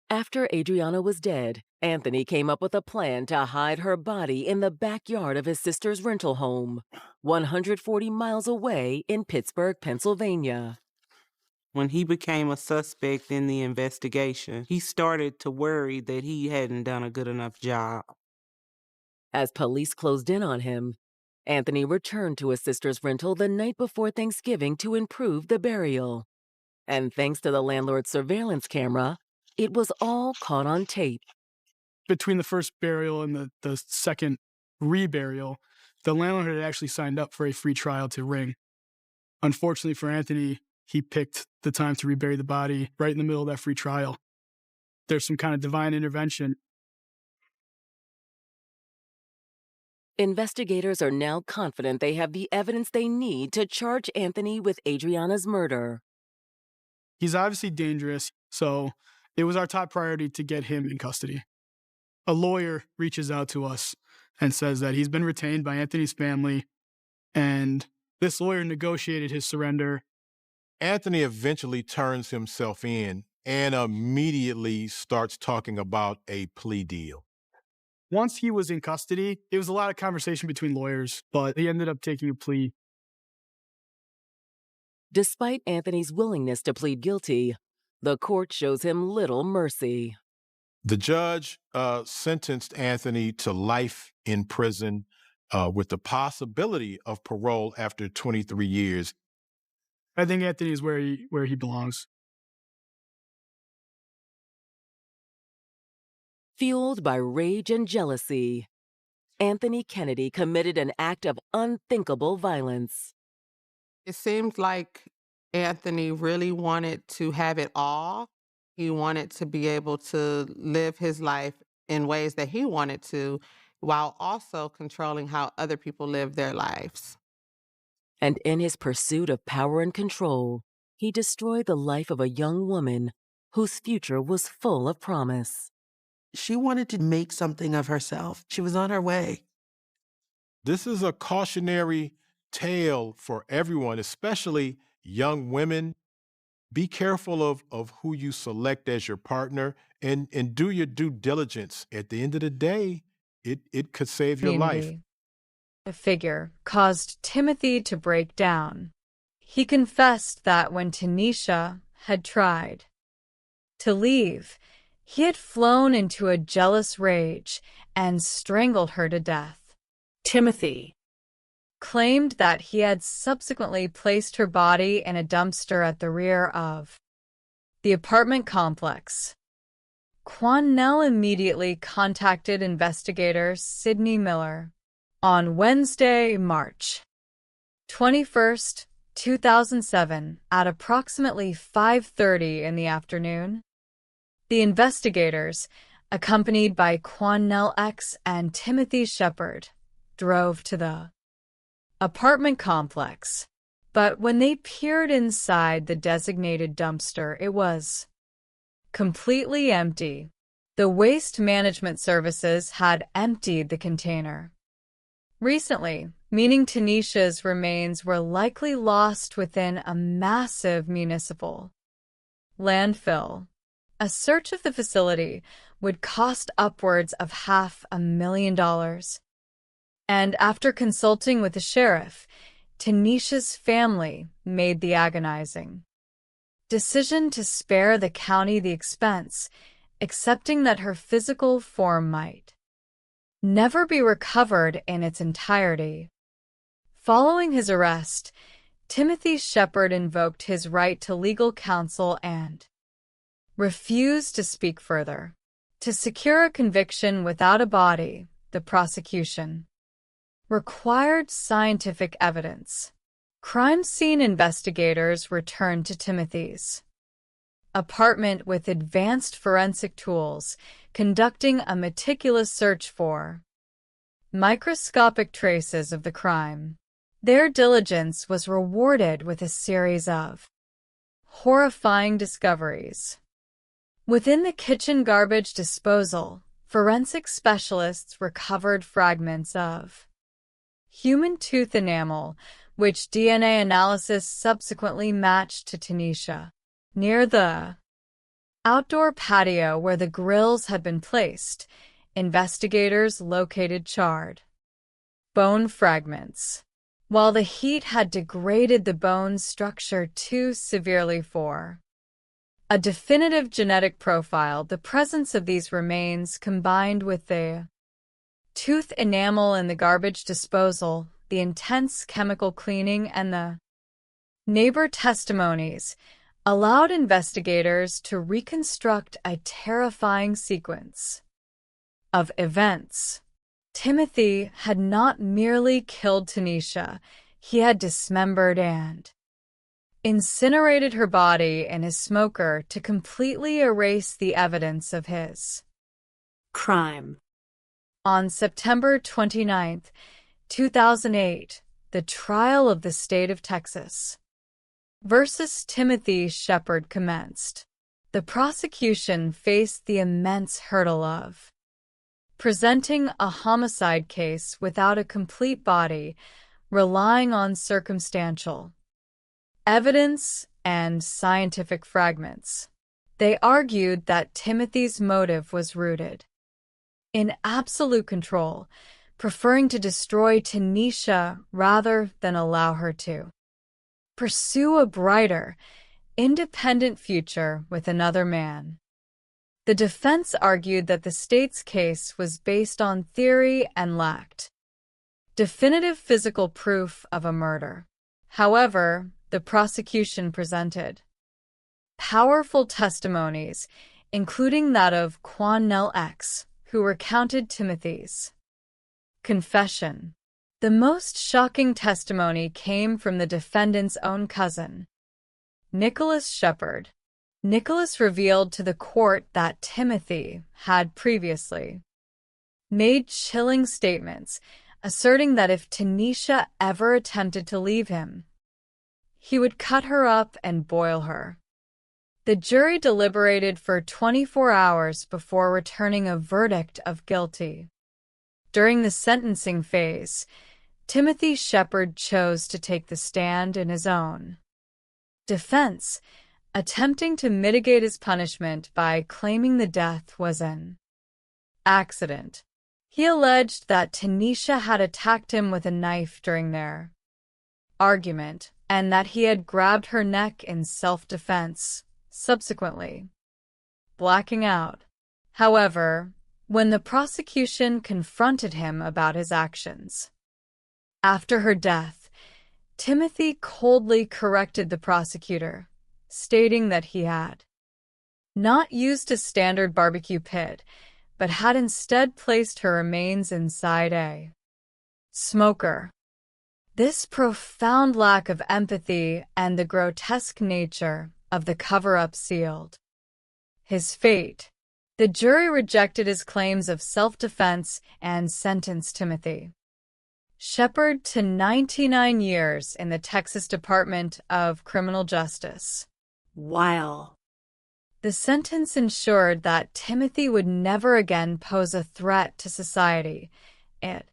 After Adriana was dead, Anthony came up with a plan to hide her body in the backyard of his sister's rental home, 140 miles away in Pittsburgh, Pennsylvania. When he became a suspect in the investigation, he started to worry that he hadn't done a good enough job. As police closed in on him, Anthony returned to his sister's rental the night before Thanksgiving to improve the burial. And thanks to the landlord's surveillance camera, it was all caught on tape. Between the first burial and the second reburial, the landlord had actually signed up for a free trial to Ring. Unfortunately for Anthony, he picked the time to rebury the body right in the middle of that free trial. There's some kind of divine intervention. Investigators are now confident they have the evidence they need to charge Anthony with Adriana's murder. He's obviously dangerous, so it was our top priority to get him in custody. A lawyer reaches out to us and says that he's been retained by Anthony's family, and this lawyer negotiated his surrender. Anthony eventually turns himself in and immediately starts talking about a plea deal. Once he was in custody, it was a lot of conversation between lawyers, but he ended up taking a plea. Despite Anthony's willingness to plead guilty, the court shows him little mercy. The judge sentenced Anthony to life in prison with the possibility of parole after 23 years. I think Anthony is where he belongs. Fueled by rage and jealousy, Anthony Kennedy committed an act of unthinkable violence. It seems like Anthony really wanted to have it all. He wanted to be able to live his life in ways that he wanted to, while also controlling how other people live their lives. And in his pursuit of power and control, he destroyed the life of a young woman whose future was full of promise. She wanted to make something of herself. She was on her way. This is a cautionary tale for everyone, especially young women. Be careful of who you select as your partner and do your due diligence. At the end of the day, it could save your life. The figure caused Timothy to break down. He confessed that when Tanisha had tried to leave, he had flown into a jealous rage and strangled her to death. Timothy Claimed that he had subsequently placed her body in a dumpster at the rear of the apartment complex. Quannell immediately contacted investigator Sidney Miller. On Wednesday, March 21st, 2007, at approximately 5:30 in the afternoon, the investigators, accompanied by Quannell X and Timothy Shepard, drove to the apartment complex. But when they peered inside the designated dumpster, it was completely empty. The Waste Management Services had emptied the container recently, meaning Tanisha's remains were likely lost within a massive municipal landfill. A search of the facility would cost upwards of $500,000. And after consulting with the sheriff, Tanisha's family made the agonizing decision to spare the county the expense, accepting that her physical form might never be recovered in its entirety. Following his arrest, Timothy Shepard invoked his right to legal counsel and refused to speak further. To secure a conviction without a body, the prosecution required scientific evidence. Crime scene investigators returned to Timothy's apartment with advanced forensic tools, conducting a meticulous search for microscopic traces of the crime. Their diligence was rewarded with a series of horrifying discoveries. Within the kitchen garbage disposal, forensic specialists recovered fragments of human tooth enamel, which DNA analysis subsequently matched to Tanisha. Near the outdoor patio where the grills had been placed, investigators located charred bone fragments. While the heat had degraded the bone structure too severely for a definitive genetic profile, the presence of these remains combined with the tooth enamel in the garbage disposal, the intense chemical cleaning, and the neighbor testimonies allowed investigators to reconstruct a terrifying sequence of events. Timothy had not merely killed Tanisha, he had dismembered and incinerated her body in his smoker to completely erase the evidence of his crime. On September 29, 2008, the trial of the state of Texas versus Timothy Shepard commenced. The prosecution faced the immense hurdle of presenting a homicide case without a complete body, relying on circumstantial evidence and scientific fragments. They argued that Timothy's motive was rooted in absolute control, preferring to destroy Tanisha rather than allow her to pursue a brighter, independent future with another man. The defense argued that the state's case was based on theory and lacked definitive physical proof of a murder. However, the prosecution presented powerful testimonies, including that of Quannell X, who recounted Timothy's confession. The most shocking testimony came from the defendant's own cousin, Nicholas Shepard. Nicholas revealed to the court that Timothy had previously made chilling statements, asserting that if Tanisha ever attempted to leave him, he would cut her up and boil her. The jury deliberated for 24 hours before returning a verdict of guilty. During the sentencing phase, Timothy Shepard chose to take the stand in his own defense, attempting to mitigate his punishment by claiming the death was an accident. He alleged that Tanisha had attacked him with a knife during their argument and that he had grabbed her neck in self-defense, subsequently blacking out. However, when the prosecution confronted him about his actions after her death, Timothy coldly corrected the prosecutor, stating that he had not used a standard barbecue pit, but had instead placed her remains inside a smoker. This profound lack of empathy and the grotesque nature of the cover-up sealed his fate. The jury rejected his claims of self-defense and sentenced Timothy Shepard to 99 years in the Texas Department of Criminal Justice. While the sentence ensured that Timothy would never again pose a threat to society, it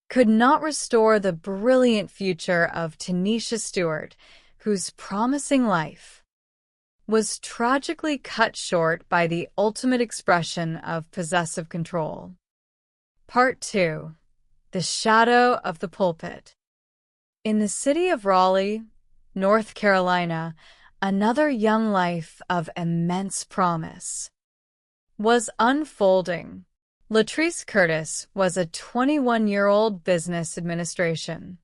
could not restore the brilliant future of Tanisha Stewart, whose promising life was tragically cut short by the ultimate expression of possessive control. Part 2. The Shadow of the Pulpit. In the city of Raleigh, North Carolina, another young life of immense promise was unfolding. Latrice Curtis was a 21-year-old business administration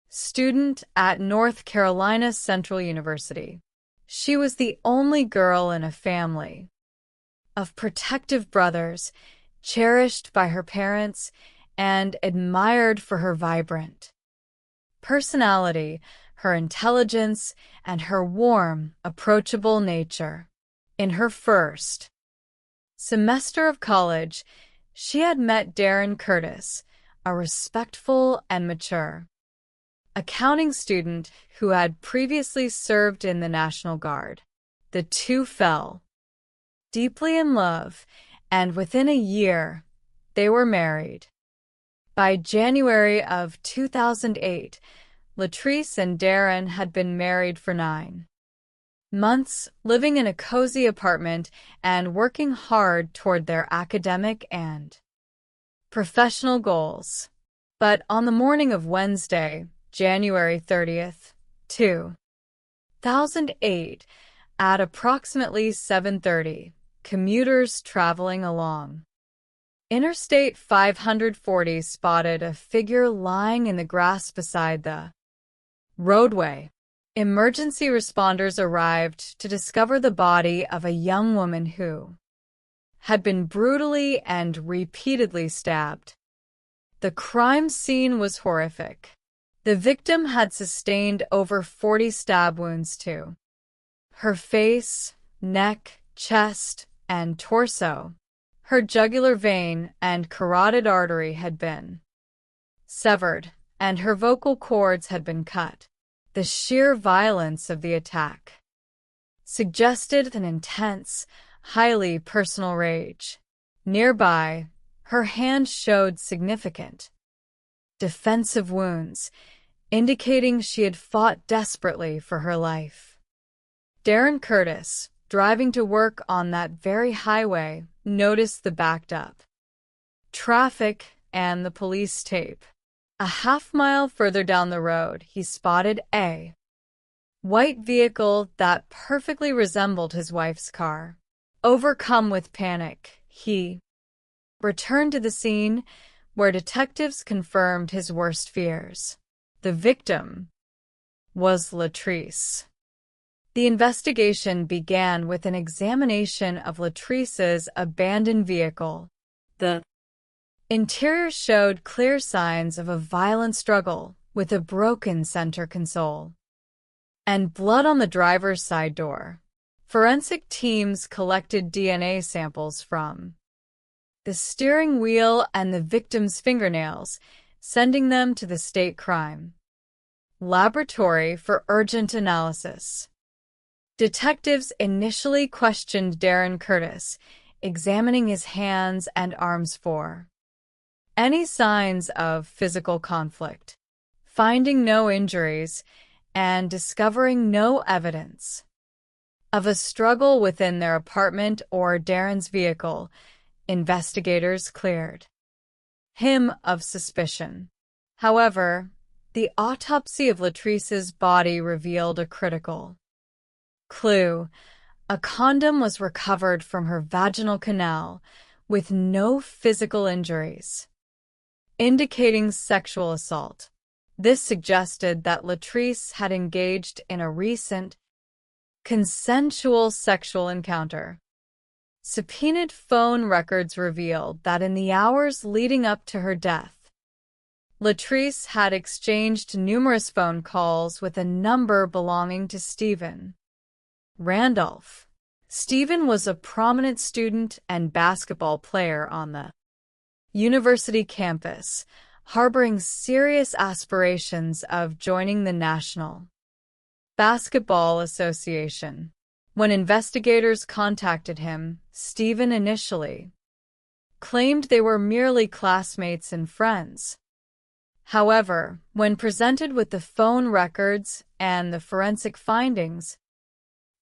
student at North Carolina Central University. She was the only girl in a family of protective brothers, cherished by her parents and admired for her vibrant personality, her intelligence, and her warm, approachable nature. In her first semester of college, she had met Darren Curtis, a respectful and mature accounting student who had previously served in the National Guard. The two fell deeply in love, and within a year, they were married. By January of 2008, Latrice and Darren had been married for 9 months, living in a cozy apartment and working hard toward their academic and professional goals. But on the morning of Wednesday, January 30th, 2008, at approximately 7:30, commuters traveling along Interstate 540 spotted a figure lying in the grass beside the roadway. Emergency responders arrived to discover the body of a young woman who had been brutally and repeatedly stabbed. The crime scene was horrific. The victim had sustained over 40 stab wounds to her face, neck, chest, and torso. Her jugular vein and carotid artery had been severed, and her vocal cords had been cut. The sheer violence of the attack suggested an intense, highly personal rage. Nearby, her hand showed significant defensive wounds, indicating she had fought desperately for her life. Darren Curtis, driving to work on that very highway, noticed the backed-up traffic and the police tape. A half-mile further down the road, he spotted a white vehicle that perfectly resembled his wife's car. Overcome with panic, he returned to the scene, where detectives confirmed his worst fears. The victim was Latrice The investigation began with an examination of Latrice's abandoned vehicle. The interior showed clear signs of a violent struggle with a broken center console and blood on the driver's side door. Forensic teams collected DNA samples from the steering wheel and the victim's fingernails, sending them to the state crime laboratory for urgent analysis. Detectives initially questioned Darren Curtis, examining his hands and arms for any signs of physical conflict, finding no injuries, and discovering no evidence of a struggle within their apartment or Darren's vehicle. Investigators cleared him of suspicion. However, the autopsy of Latrice's body revealed a critical clue. A condom was recovered from her vaginal canal with no physical injuries, indicating sexual assault. This suggested that Latrice had engaged in a recent consensual sexual encounter. Subpoenaed phone records revealed that in the hours leading up to her death, Latrice had exchanged numerous phone calls with a number belonging to Stephen Randolph. Stephen was a prominent student and basketball player on the university campus, harboring serious aspirations of joining the National Basketball Association. When investigators contacted him, Stephen initially claimed they were merely classmates and friends. However, when presented with the phone records and the forensic findings,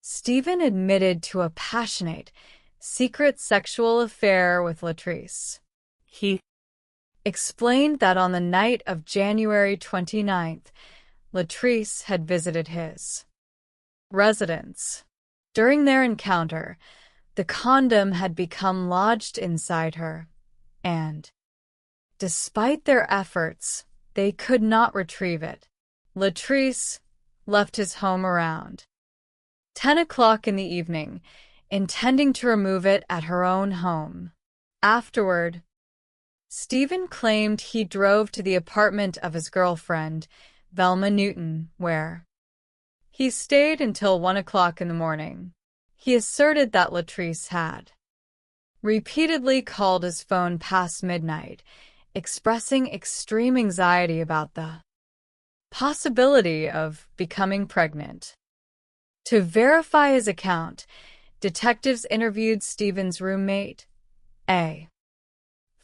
Stephen admitted to a passionate, secret sexual affair with Latrice. He explained that on the night of January 29th, Latrice had visited his residence. During their encounter, the condom had become lodged inside her, and, despite their efforts, they could not retrieve it. Latrice left his home around 10 o'clock in the evening, intending to remove it at her own home. Afterward, Stephen claimed he drove to the apartment of his girlfriend, Velma Newton, where he stayed until 1 o'clock in the morning. He asserted that Latrice had repeatedly called his phone past midnight, expressing extreme anxiety about the possibility of becoming pregnant. To verify his account, detectives interviewed Stephen's roommate, a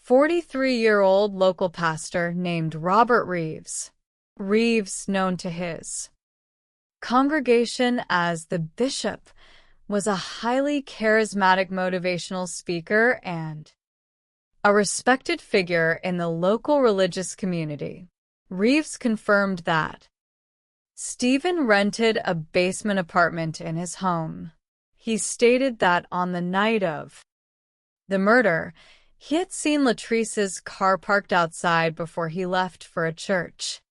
43-year-old local pastor named Robert Reeves. Reeves, known to his congregation as the Bishop, was a highly charismatic motivational speaker and a respected figure in the local religious community. Reeves confirmed that Stephen rented a basement apartment in his home. He stated that on the night of the murder, he had seen Latrice's car parked outside before he left for a church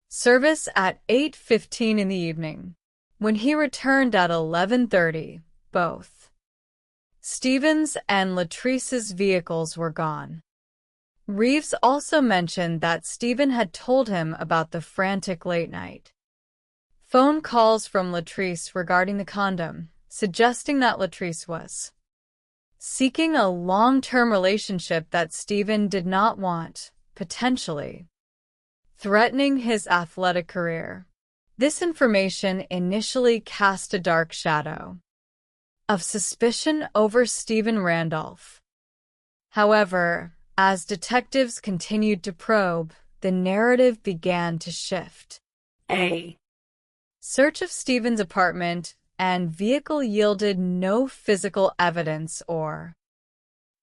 service at 8:15 in the evening. When he returned at 11:30, both Stephen's and Latrice's vehicles were gone. Reeves also mentioned that Stephen had told him about the frantic late-night phone calls from Latrice regarding the condom, suggesting that Latrice was seeking a long-term relationship that Stephen did not want, potentially threatening his athletic career. This information initially cast a dark shadow of suspicion over Stephen Randolph. However, as detectives continued to probe, the narrative began to shift. A search of Stephen's apartment and vehicle yielded no physical evidence or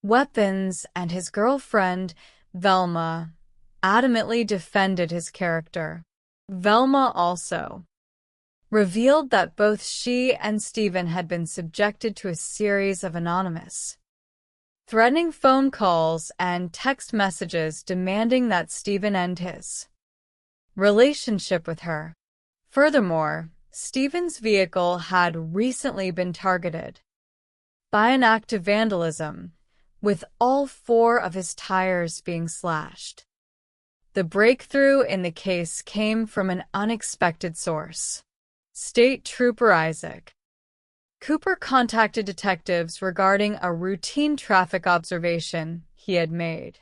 weapons, and his girlfriend, Velma, adamantly defended his character. Velma also revealed that both she and Stephen had been subjected to a series of anonymous, threatening phone calls and text messages demanding that Stephen end his relationship with her. Furthermore, Stephen's vehicle had recently been targeted by an act of vandalism, with all 4 of his tires being slashed. The breakthrough in the case came from an unexpected source. State Trooper Isaac Cooper contacted detectives regarding a routine traffic observation he had made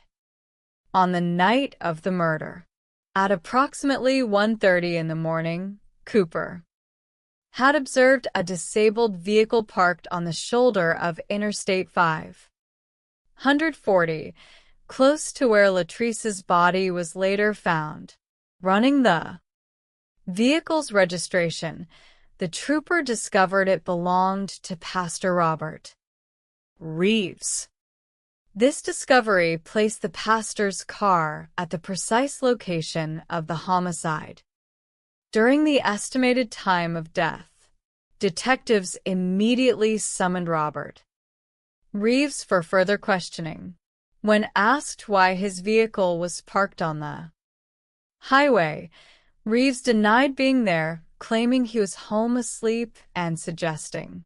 on the night of the murder. At approximately 1:30 in the morning, Cooper had observed a disabled vehicle parked on the shoulder of Interstate 540, close to where Latrice's body was later found. Running the vehicle's registration, the trooper discovered it belonged to Pastor Robert Reeves. This discovery placed the pastor's car at the precise location of the homicide. During the estimated time of death, detectives immediately summoned Robert Reeves for further questioning. When asked why his vehicle was parked on the highway, Reeves denied being there, claiming he was home asleep and suggesting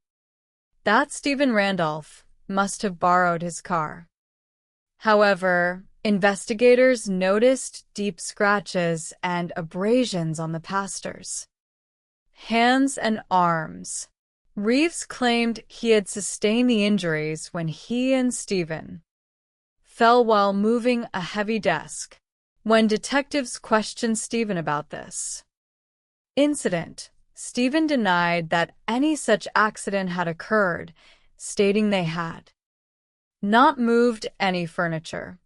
that Stephen Randolph must have borrowed his car. However, investigators noticed deep scratches and abrasions on the pastor's hands and arms. Reeves claimed he had sustained the injuries when he and Stephen fell while moving a heavy desk. When detectives questioned Stephen about this incident, Stephen denied that any such accident had occurred, stating they had not moved any furniture.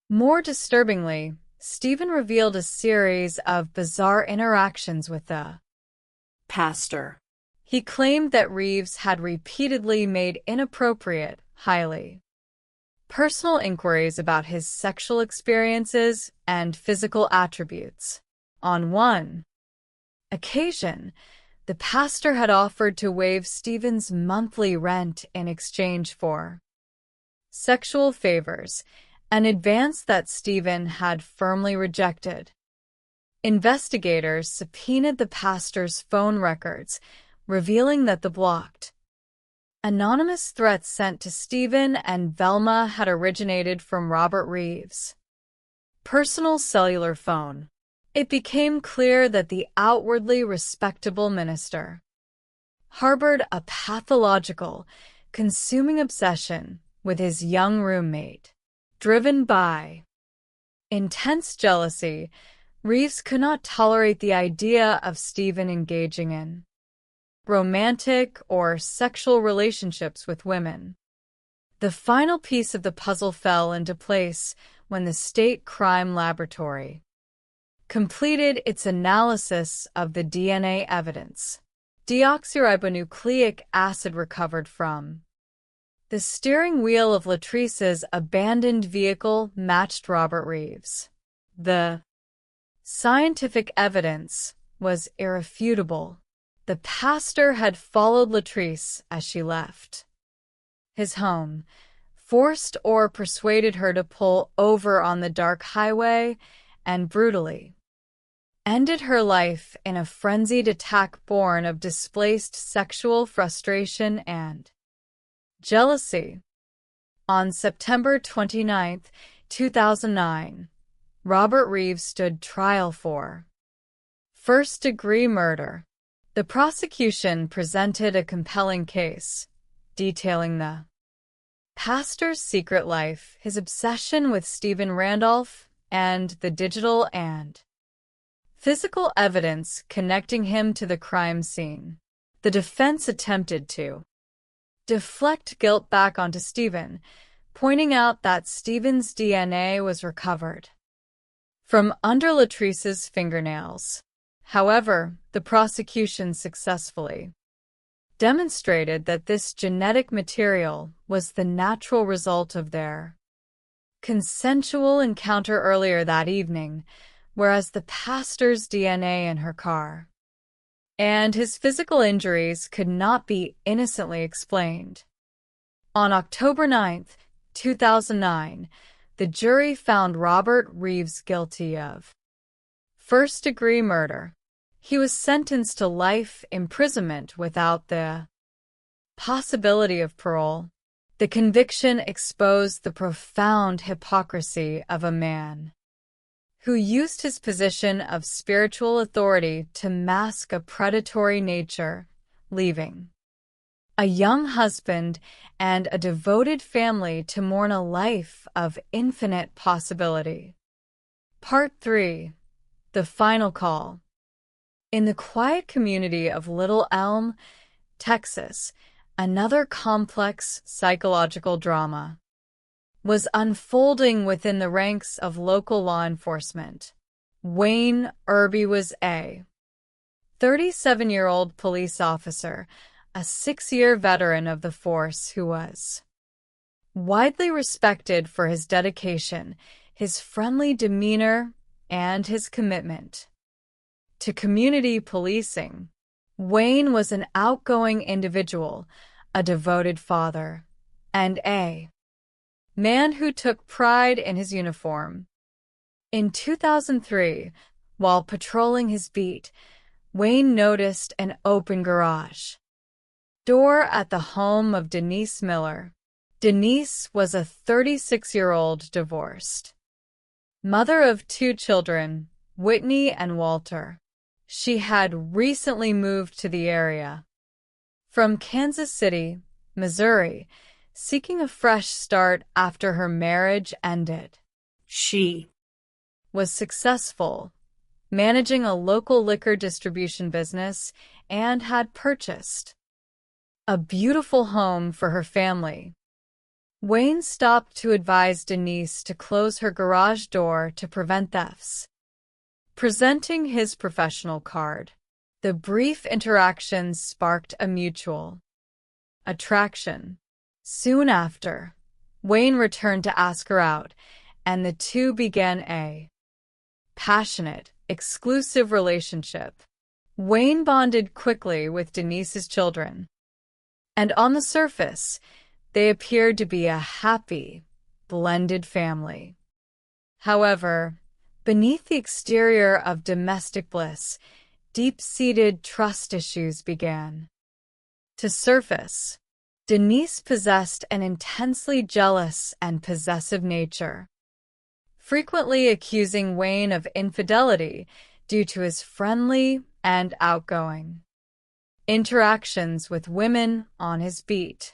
More disturbingly, Stephen revealed a series of bizarre interactions with the pastor. He claimed that Reeves had repeatedly made inappropriate, highly personal inquiries about his sexual experiences and physical attributes. On one occasion, the pastor had offered to waive Stephen's monthly rent in exchange for sexual favors, an advance that Stephen had firmly rejected. Investigators subpoenaed the pastor's phone records, revealing that the blocked anonymous threats sent to Stephen and Velma had originated from Robert Reeves' personal cellular phone. It became clear that the outwardly respectable minister harbored a pathological, consuming obsession with his young roommate. Driven by intense jealousy, Reeves could not tolerate the idea of Stephen engaging in romantic or sexual relationships with women. The final piece of the puzzle fell into place when the State Crime Laboratory completed its analysis of the DNA evidence. Deoxyribonucleic acid recovered from the steering wheel of Latrice's abandoned vehicle matched Robert Reeves. The scientific evidence was irrefutable. The pastor had followed Latrice as she left his home, forced or persuaded her to pull over on the dark highway, and brutally ended her life in a frenzied attack born of displaced sexual frustration and jealousy. On September 29, 2009, Robert Reeves stood trial for first-degree murder. The prosecution presented a compelling case, detailing the pastor's secret life, his obsession with Stephen Randolph, and the digital and physical evidence connecting him to the crime scene. The defense attempted to deflect guilt back onto Stephen, pointing out that Stephen's DNA was recovered from under Latrice's fingernails. However, the prosecution successfully demonstrated that this genetic material was the natural result of their consensual encounter earlier that evening, whereas the pastor's DNA in her car and his physical injuries could not be innocently explained. On October 9, 2009, the jury found Robert Reeves guilty of first-degree murder. He was sentenced to life imprisonment without the possibility of parole. The conviction exposed the profound hypocrisy of a man who used his position of spiritual authority to mask a predatory nature, leaving a young husband and a devoted family to mourn a life of infinite possibility. Part 3. The Final Call. In the quiet community of Little Elm, Texas, another complex psychological drama was unfolding within the ranks of local law enforcement. Wayne Irby was a 37-year-old police officer, a 6-year veteran of the force who was widely respected for his dedication, his friendly demeanor, and his commitment to community policing. Wayne was an outgoing individual, a devoted father, and a man who took pride in his uniform. In 2003, while patrolling his beat, Wayne noticed an open garage door at the home of Denise Miller. Denise was a 36-year-old divorced mother of 2 children, Whitney and Walter. She had recently moved to the area from Kansas City, Missouri, seeking a fresh start after her marriage ended. She was successful, managing a local liquor distribution business, and had purchased a beautiful home for her family. Wayne stopped to advise Denise to close her garage door to prevent thefts. Presenting his professional card, the brief interaction sparked a mutual attraction. Soon after, Wayne returned to ask her out, and the two began a passionate, exclusive relationship. Wayne bonded quickly with Denise's children, and on the surface, they appeared to be a happy, blended family. However, beneath the exterior of domestic bliss, deep-seated trust issues began to surface. Denise possessed an intensely jealous and possessive nature, frequently accusing Wayne of infidelity due to his friendly and outgoing interactions with women on his beat.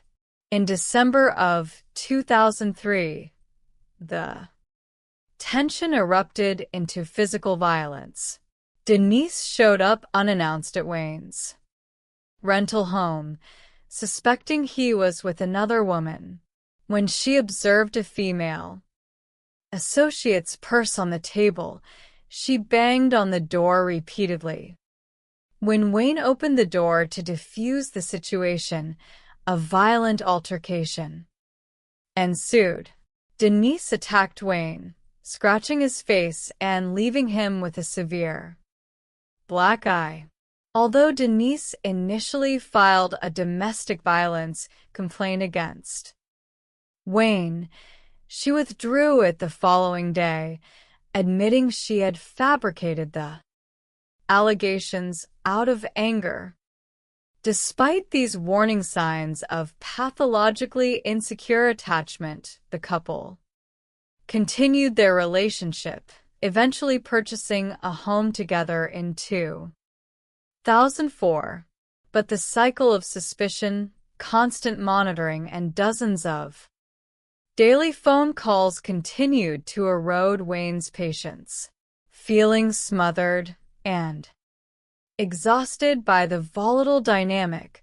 In December of 2003, the tension erupted into physical violence. Denise showed up unannounced at Wayne's rental home, suspecting he was with another woman. When she observed a female associate's purse on the table, she banged on the door repeatedly. When Wayne opened the door to defuse the situation, a violent altercation ensued. Denise attacked Wayne, scratching his face and leaving him with a severe black eye. Although Denise initially filed a domestic violence complaint against Wayne, she withdrew it the following day, admitting she had fabricated the allegations out of anger. Despite these warning signs of pathologically insecure attachment, the couple continued their relationship, eventually purchasing a home together in 2004. But the cycle of suspicion, constant monitoring, and dozens of daily phone calls continued to erode Wayne's patience. Feeling smothered and exhausted by the volatile dynamic,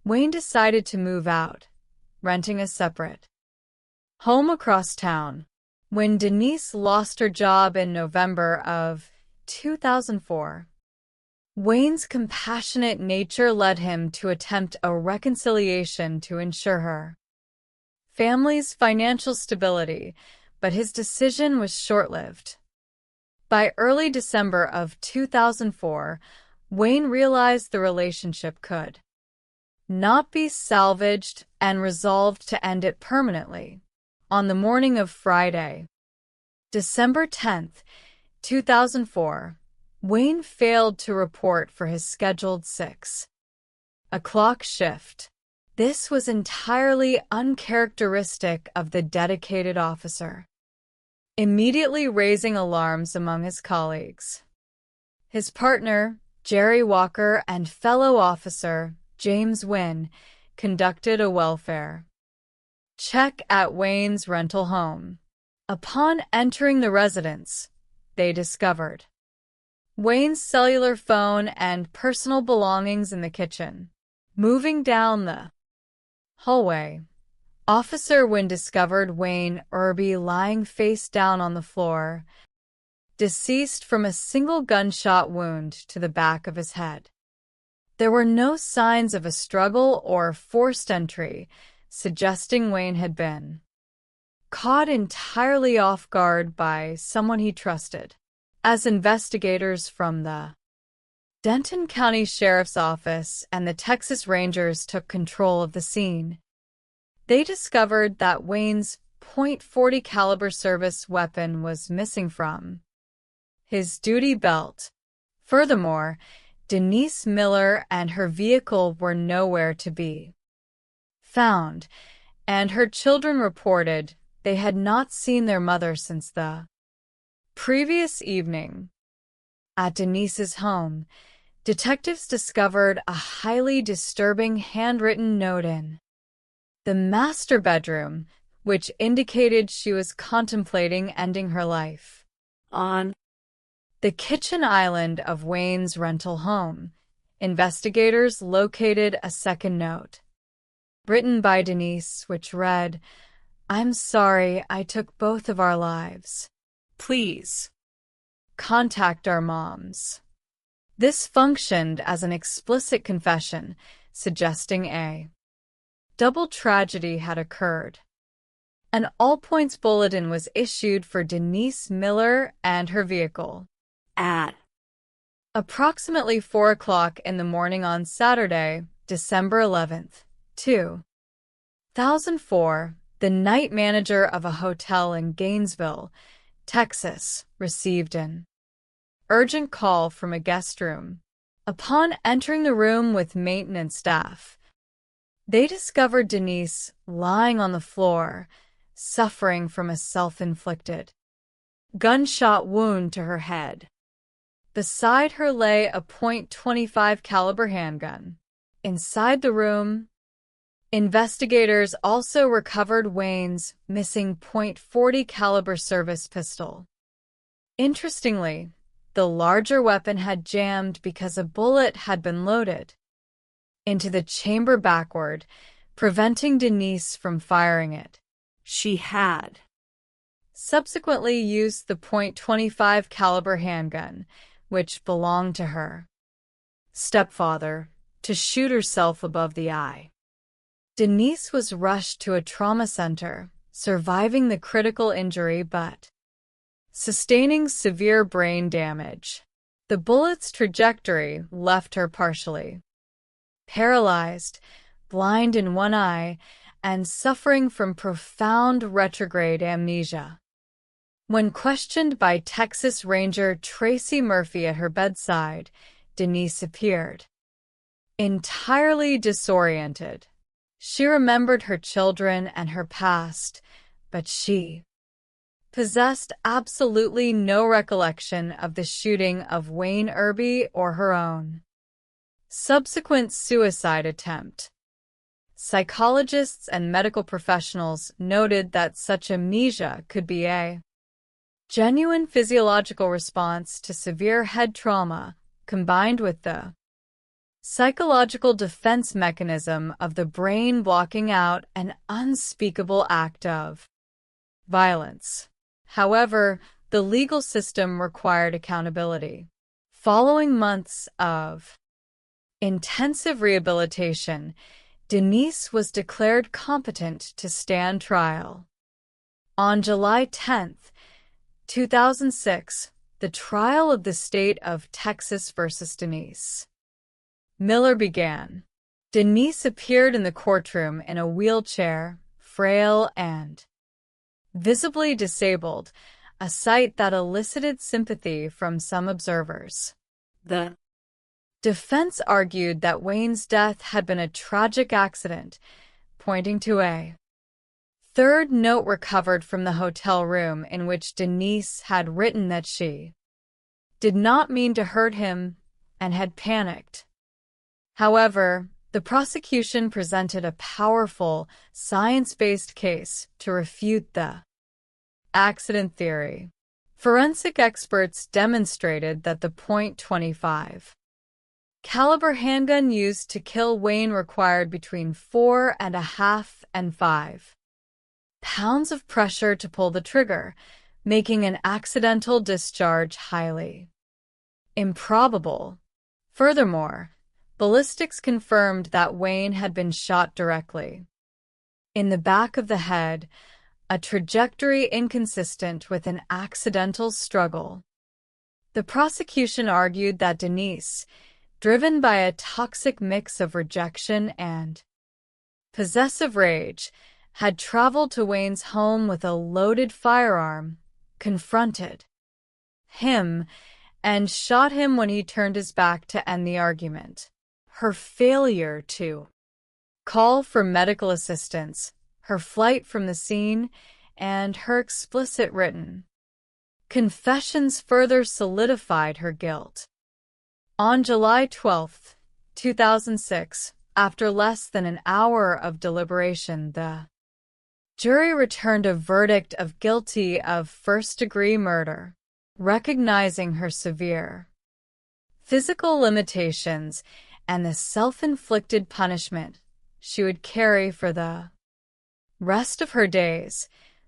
Wayne decided to move out, renting a separate home across town. When Denise lost her job in November of 2004, Wayne's compassionate nature led him to attempt a reconciliation to ensure her family's financial stability, but his decision was short-lived. By early December of 2004, Wayne realized the relationship could not be salvaged and resolved to end it permanently. On the morning of Friday, December 10th, 2004, Wayne failed to report for his scheduled 6 o'clock shift. This was entirely uncharacteristic of the dedicated officer, immediately raising alarms among his colleagues. His partner, Jerry Walker, and fellow officer, James Wynn, conducted a welfare check at Wayne's rental home. Upon entering the residence, they discovered Wayne's cellular phone and personal belongings in the kitchen. Moving down the hallway, Officer Wynn discovered Wayne Irby lying face down on the floor, deceased from a single gunshot wound to the back of his head. There were no signs of a struggle or forced entry, suggesting Wayne had been caught entirely off guard by someone he trusted. As investigators from the Denton County Sheriff's Office and the Texas Rangers took control of the scene, they discovered that Wayne's .40 caliber service weapon was missing from his duty belt. Furthermore, Denise Miller and her vehicle were nowhere to be found, and her children reported they had not seen their mother since the previous evening. At Denise's home, detectives discovered a highly disturbing handwritten note in the master bedroom, which indicated she was contemplating ending her life. On the kitchen island of Wayne's rental home, investigators located a second note, written by Denise, which read, "I'm sorry I took both of our lives. Please contact our moms." This functioned as an explicit confession, suggesting a double tragedy had occurred. An all-points bulletin was issued for Denise Miller and her vehicle. At approximately 4 o'clock in the morning on Saturday, December 11th, 2004, the night manager of a hotel in Gainesville, Texas, received an urgent call from a guest room. Upon entering the room with maintenance staff, they discovered Denise lying on the floor, suffering from a self-inflicted gunshot wound to her head. Beside her lay a .25 caliber handgun. Inside the room, investigators also recovered Wayne's missing .40 caliber service pistol. Interestingly, the larger weapon had jammed because a bullet had been loaded into the chamber backward, preventing Denise from firing it. She had subsequently used the .25 caliber handgun, which belonged to her stepfather, to shoot herself above the eye. Denise was rushed to a trauma center, surviving the critical injury but sustaining severe brain damage. The bullet's trajectory left her partially paralyzed, blind in one eye, and suffering from profound retrograde amnesia. When questioned by Texas Ranger Tracy Murphy at her bedside, Denise appeared entirely disoriented. She remembered her children and her past, but she possessed absolutely no recollection of the shooting of Wayne Irby or her own subsequent suicide attempt. Psychologists and medical professionals noted that such amnesia could be a genuine physiological response to severe head trauma combined with the psychological defense mechanism of the brain blocking out an unspeakable act of violence. However, the legal system required accountability. Following months of intensive rehabilitation, Denise was declared competent to stand trial. On July 10th, 2006, the trial of the state of Texas versus Denise Miller began. Denise appeared in the courtroom in a wheelchair, frail and visibly disabled, a sight that elicited sympathy from some observers. The defense argued that Wayne's death had been a tragic accident, pointing to a third note recovered from the hotel room in which Denise had written that she did not mean to hurt him and had panicked. However, the prosecution presented a powerful, science-based case to refute the accident theory. Forensic experts demonstrated that the .25 caliber handgun used to kill Wayne required between 4.5 and 5 pounds of pressure to pull the trigger, making an accidental discharge highly improbable. Furthermore, ballistics confirmed that Wayne had been shot directly in the back of the head, a trajectory inconsistent with an accidental struggle. The prosecution argued that Denise, driven by a toxic mix of rejection and possessive rage, had traveled to Wayne's home with a loaded firearm, confronted him, and shot him when he turned his back to end the argument. Her failure to call for medical assistance, her flight from the scene, and her explicit written confessions further solidified her guilt. On July 12, 2006, after less than an hour of deliberation, the jury returned a verdict of guilty of first-degree murder, recognizing her severe physical limitations and the self-inflicted punishment she would carry for the rest of her days.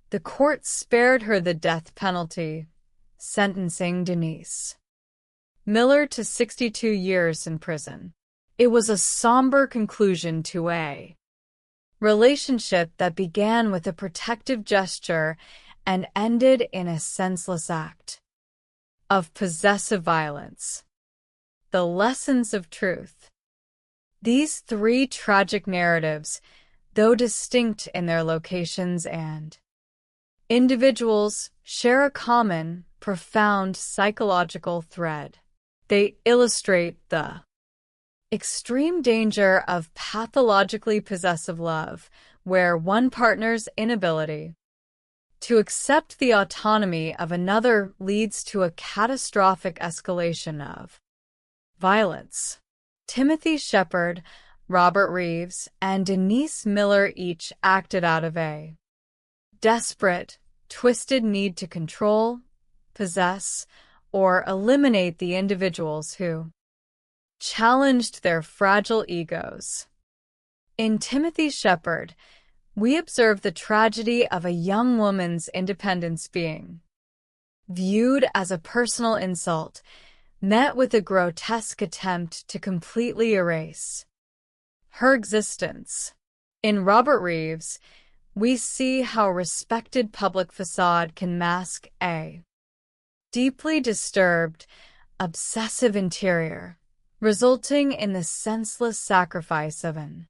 The court spared her the death penalty, sentencing Denise Miller to 62 years in prison. It was a somber conclusion to a relationship that began with a protective gesture and ended in a senseless act of possessive violence. The lessons of truth. These three tragic narratives, though distinct in their locations and individuals, share a common, profound psychological thread. They illustrate the extreme danger of pathologically possessive love, where one partner's inability to accept the autonomy of another leads to a catastrophic escalation of violence. Timothy Shepard, Robert Reeves, and Denise Miller each acted out of a desperate, twisted need to control, possess, or eliminate the individuals who challenged their fragile egos. In Timothy Shepard, we observe the tragedy of a young woman's independence being viewed as a personal insult, met with a grotesque attempt to completely erase her existence. In Robert Reeves, we see how a respected public facade can mask a deeply disturbed, obsessive interior, resulting in the senseless sacrifice of an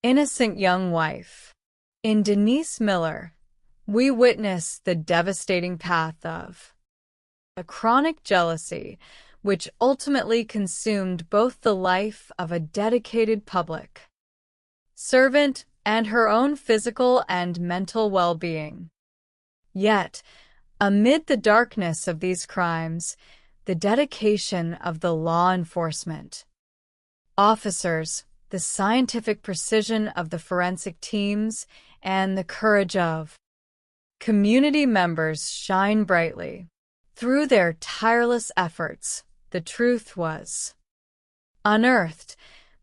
innocent young wife. In Denise Miller, we witness the devastating path of a chronic jealousy, which ultimately consumed both the life of a dedicated public servant and her own physical and mental well-being. Yet, amid the darkness of these crimes, the dedication of the law enforcement officers, the scientific precision of the forensic teams, and the courage of community members shine brightly. Through their tireless efforts, the truth was unearthed,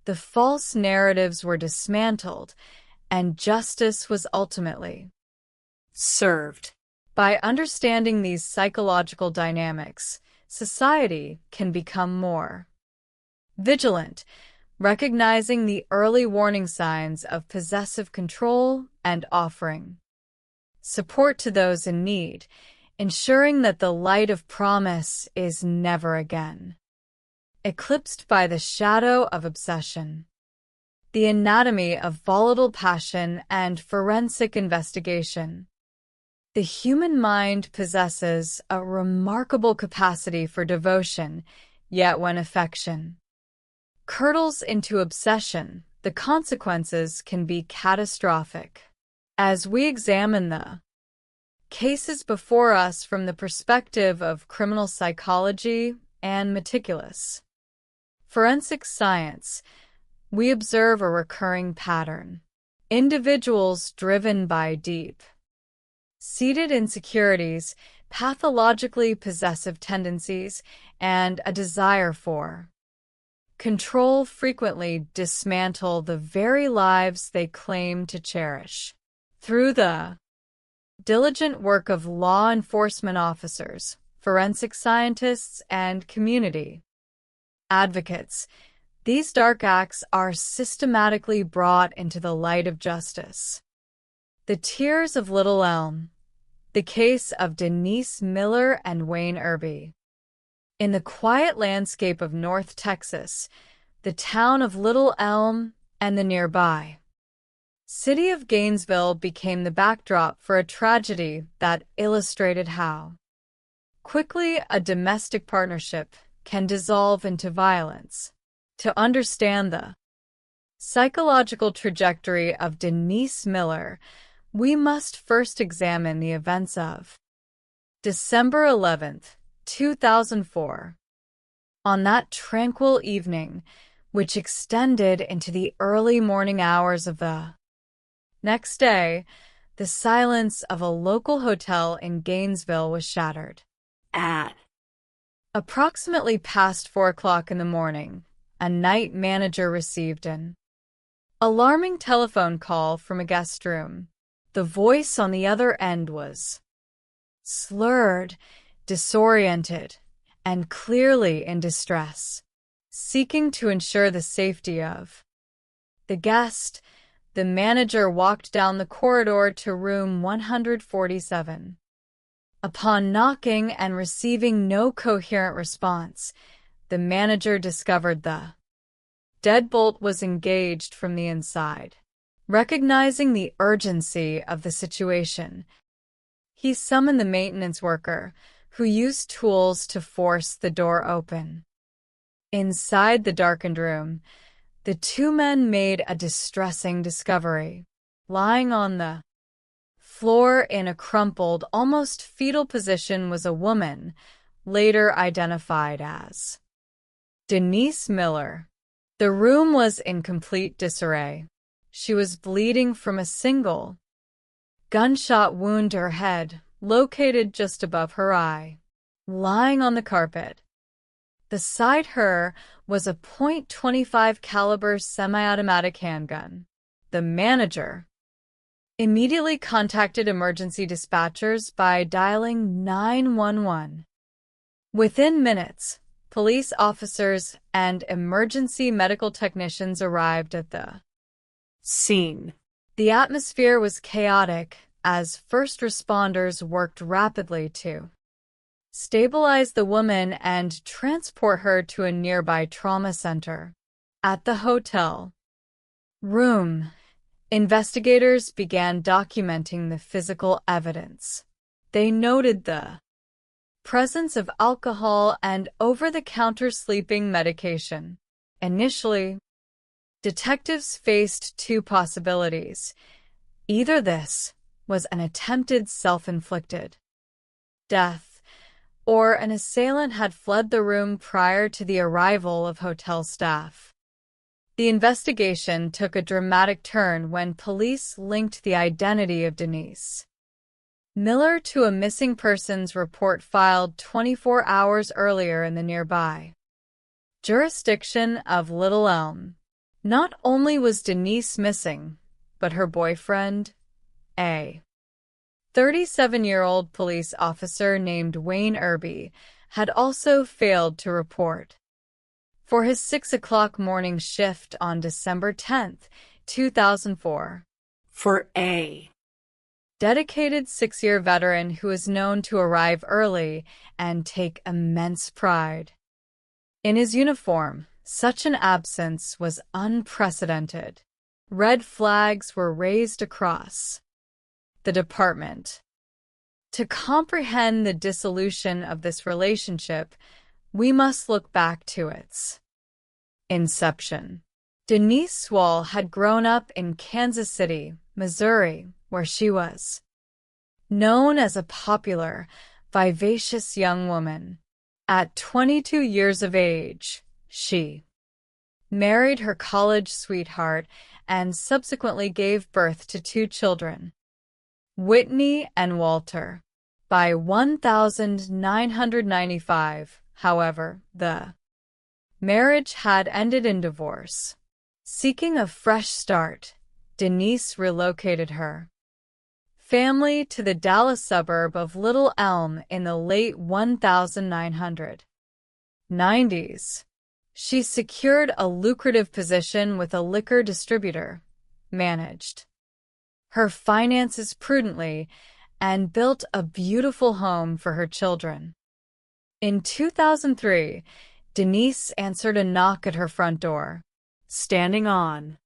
the false narratives were dismantled, and justice was ultimately served. By understanding these psychological dynamics, society can become more vigilant, recognizing the early warning signs of possessive control and offering support to those in need, ensuring that the light of promise is never again eclipsed by the shadow of obsession. The anatomy of volatile passion and forensic investigation. The human mind possesses a remarkable capacity for devotion, yet when affection curdles into obsession, the consequences can be catastrophic. As we examine the cases before us from the perspective of criminal psychology and meticulous forensic science, we observe a recurring pattern. Individuals driven by deep-seated insecurities, pathologically possessive tendencies, and a desire for control frequently dismantle the very lives they claim to cherish. Through the diligent work of law enforcement officers, forensic scientists, and community advocates, these dark acts are systematically brought into the light of justice. The Tears of Little Elm, the case of Denise Miller and Wayne Irby. In the quiet landscape of North Texas, the town of Little Elm and the nearby city of Gainesville became the backdrop for a tragedy that illustrated how quickly a domestic partnership can dissolve into violence. To understand the psychological trajectory of Denise Miller, we must first examine the events of December 11th, 2004. On that tranquil evening, which extended into the early morning hours of the next day, the silence of a local hotel in Gainesville was shattered. At approximately past 4 o'clock in the morning, a night manager received an alarming telephone call from a guest room. The voice on the other end was slurred, disoriented, and clearly in distress. Seeking to ensure the safety of the guest, the manager walked down the corridor to room 147. Upon knocking and receiving no coherent response, the manager discovered the deadbolt was engaged from the inside. Recognizing the urgency of the situation, he summoned the maintenance worker, who used tools to force the door open. Inside the darkened room, the two men made a distressing discovery. Lying on the floor in a crumpled, almost fetal position was a woman, later identified as Denise Miller. The room was in complete disarray. She was bleeding from a single gunshot wound to her head, located just above her eye. Lying on the carpet beside her was a .25 caliber semi-automatic handgun. The manager immediately contacted emergency dispatchers by dialing 911. Within minutes, police officers and emergency medical technicians arrived at the scene. The atmosphere was chaotic as first responders worked rapidly to stabilize the woman and transport her to a nearby trauma center. At the hotel room, investigators began documenting the physical evidence. They noted the presence of alcohol and over-the-counter sleeping medication. Initially, detectives faced two possibilities. Either this was an attempted self-inflicted death, or an assailant had fled the room prior to the arrival of hotel staff. The investigation took a dramatic turn when police linked the identity of Denise Miller to a missing persons report filed 24 hours earlier in the nearby jurisdiction of Little Elm. Not only was Denise missing, but her boyfriend, a 37-year-old police officer named Wayne Irby, had also failed to report for his 6 o'clock morning shift on December 10th, 2004. For a dedicated 6-year veteran who is known to arrive early and take immense pride in his uniform, such an absence was unprecedented. Red flags were raised across the department. To comprehend the dissolution of this relationship, we must look back to its inception. Denise Swall had grown up in Kansas City, Missouri, where she was known as a popular, vivacious young woman. At 22 years of age, she married her college sweetheart and subsequently gave birth to 2 children, Whitney and Walter. By 1995, however, the marriage had ended in divorce. Seeking a fresh start, Denise relocated her family to the Dallas suburb of Little Elm in the late 1990s. She secured a lucrative position with a liquor distributor, managed her finances prudently, and built a beautiful home for her children. In 2003, Denise answered a knock at her front door. Standing on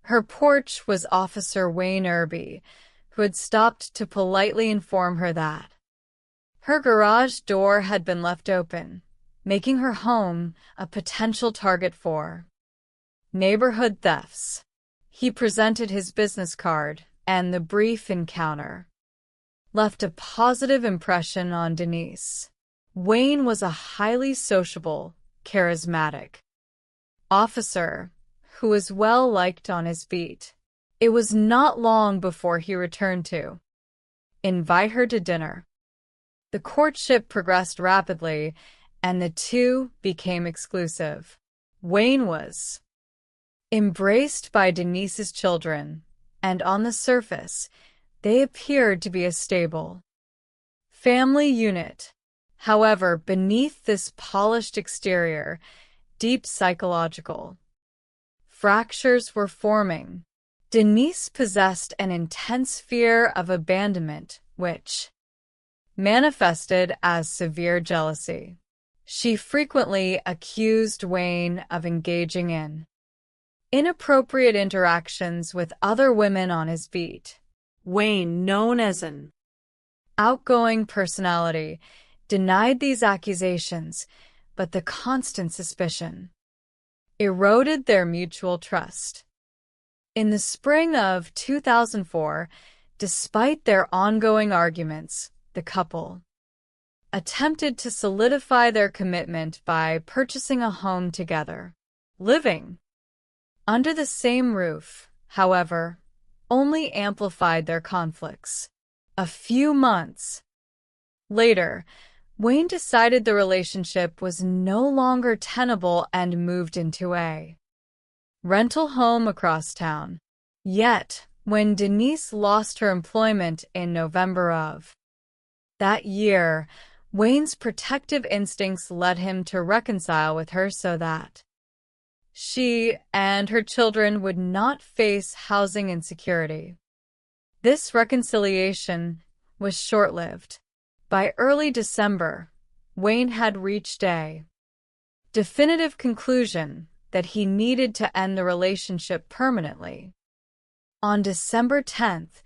her porch was Officer Wayne Irby, who had stopped to politely inform her that her garage door had been left open, making her home a potential target for neighborhood thefts. He presented his business card, and the brief encounter left a positive impression on Denise. Wayne was a highly sociable, charismatic officer who was well liked on his beat. It was not long before he returned to invite her to dinner. The courtship progressed rapidly, and the two became exclusive. Wayne was embraced by Denise's children, and on the surface, they appeared to be a stable family unit. However, beneath this polished exterior, deep psychological fractures were forming. Denise possessed an intense fear of abandonment, which manifested as severe jealousy. She frequently accused Wayne of engaging in inappropriate interactions with other women on his beat. Wayne, known as an outgoing personality, denied these accusations, but the constant suspicion eroded their mutual trust. In the spring of 2004, despite their ongoing arguments, the couple attempted to solidify their commitment by purchasing a home together. Living under the same roof, however, only amplified their conflicts. A few months later, Wayne decided the relationship was no longer tenable and moved into a rental home across town. Yet, when Denise lost her employment in November of that year, Wayne's protective instincts led him to reconcile with her so that she and her children would not face housing insecurity. This reconciliation was short-lived. By early December, Wayne had reached a definitive conclusion that he needed to end the relationship permanently. On December 10th,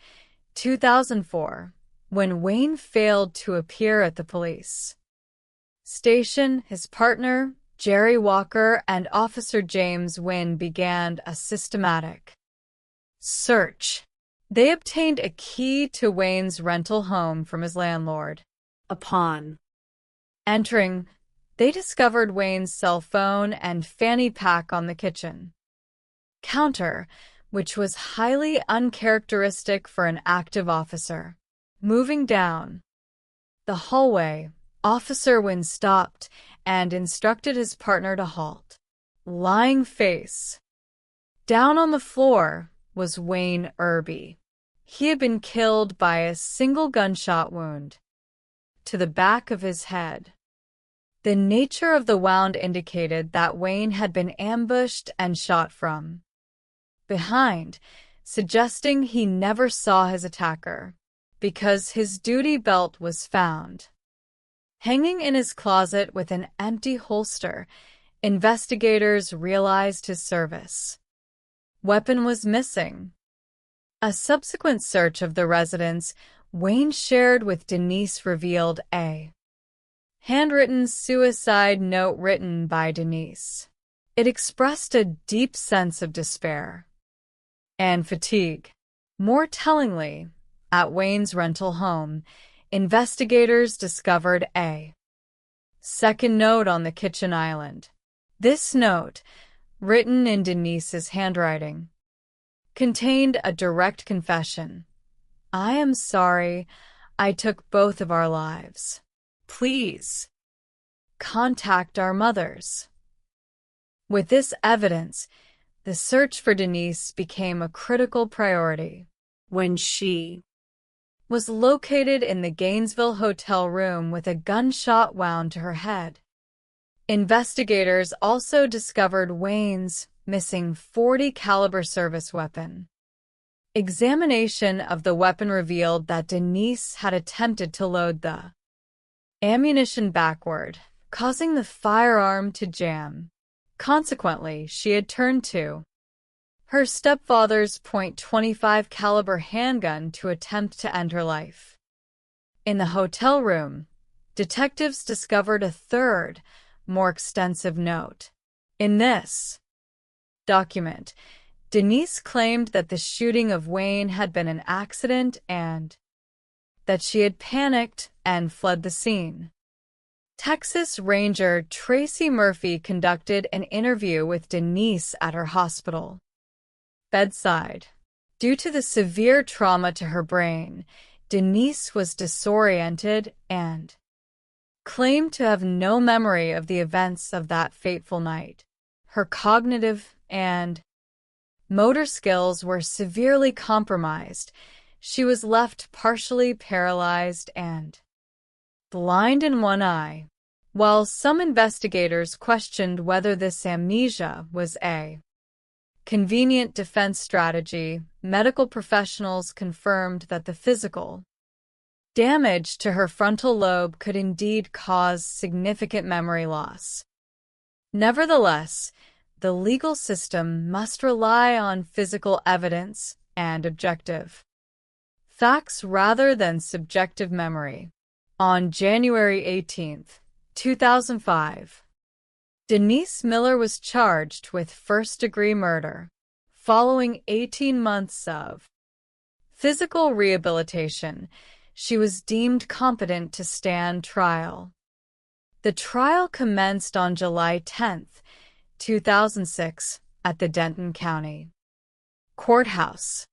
2004, when Wayne failed to appear at the police station, his partner, Jerry Walker, and Officer James Wynn began a systematic search. They obtained a key to Wayne's rental home from his landlord. Upon entering, they discovered Wayne's cell phone and fanny pack on the kitchen counter, which was highly uncharacteristic for an active officer. Moving down the hallway, Officer Wynn stopped and instructed his partner to halt. Lying face down on the floor was Wayne Irby. He had been killed by a single gunshot wound to the back of his head. The nature of the wound indicated that Wayne had been ambushed and shot from behind, suggesting he never saw his attacker, because his duty belt was found hanging in his closet with an empty holster. Investigators realized his service weapon was missing. A subsequent search of the residence Wayne shared with Denise revealed a handwritten suicide note written by Denise. It expressed a deep sense of despair and fatigue. More tellingly, at Wayne's rental home, investigators discovered a second note on the kitchen island. This note, written in Denise's handwriting, contained a direct confession. "I am sorry I took both of our lives. Please contact our mothers." With this evidence, the search for Denise became a critical priority. When she was located in the Gainesville hotel room with a gunshot wound to her head, investigators also discovered Wayne's missing .40 caliber service weapon. Examination of the weapon revealed that Denise had attempted to load the ammunition backward, causing the firearm to jam. Consequently, she had turned to her stepfather's .25 caliber handgun to attempt to end her life. In the hotel room, detectives discovered a third, more extensive note. In this document, Denise claimed that the shooting of Wayne had been an accident and that she had panicked and fled the scene. Texas Ranger Tracy Murphy conducted an interview with Denise at her hospital bedside. Due to the severe trauma to her brain, Denise was disoriented and claimed to have no memory of the events of that fateful night. Her cognitive and motor skills were severely compromised. She was left partially paralyzed and blind in one eye. While some investigators questioned whether this amnesia was a convenient defense strategy, medical professionals confirmed that the physical damage to her frontal lobe could indeed cause significant memory loss. Nevertheless, the legal system must rely on physical evidence and objective facts rather than subjective memory. On January 18, 2005, Denise Miller was charged with first-degree murder, following 18 months of physical rehabilitation. She was deemed competent to stand trial. The trial commenced on July 10, 2006, at the Denton County Courthouse.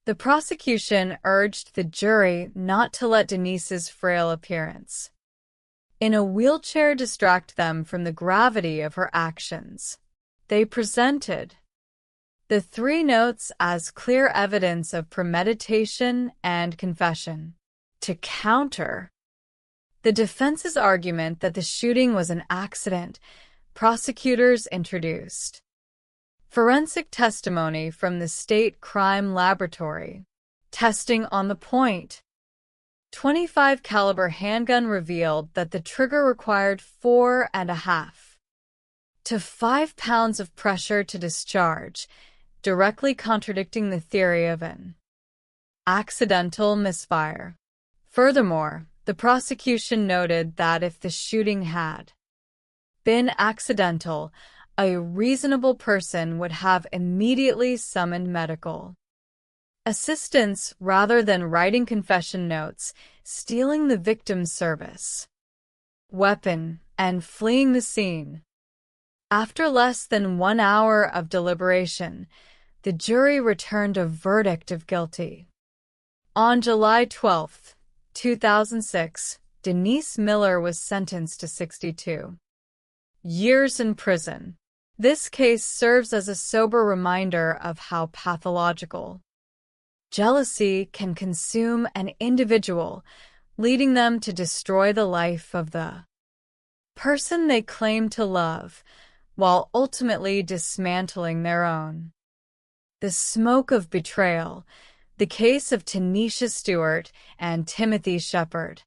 The prosecution urged the jury not to let Denise's frail appearance in a wheelchair distract them from the gravity of her actions. They presented the three notes as clear evidence of premeditation and confession. To counter the defense's argument that the shooting was an accident, prosecutors introduced forensic testimony from the state crime laboratory. Testing on the .25 caliber handgun revealed that the trigger required 4.5 to 5 pounds of pressure to discharge, directly contradicting the theory of an accidental misfire. Furthermore, the prosecution noted that if the shooting had been accidental, a reasonable person would have immediately summoned medical assistance rather than writing confession notes, stealing the victim's service weapon, and fleeing the scene. After less than 1 hour of deliberation, the jury returned a verdict of guilty. On July 12, 2006, Denise Miller was sentenced to 62 years in prison. This case serves as a sober reminder of how pathological jealousy can consume an individual, leading them to destroy the life of the person they claim to love, while ultimately dismantling their own. The Smoke of Betrayal, the case of Tanisha Stewart and Timothy Shepard.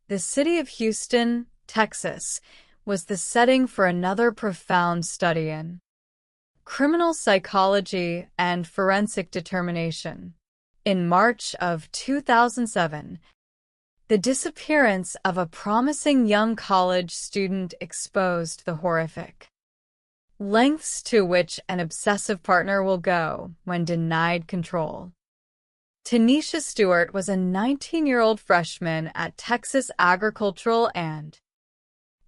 The city of Houston, Texas, was the setting for another profound study in criminal psychology and forensic determination. In March of 2007, the disappearance of a promising young college student exposed the horrific lengths to which an obsessive partner will go when denied control. Tanisha Stewart was a 19-year-old freshman at Texas Agricultural and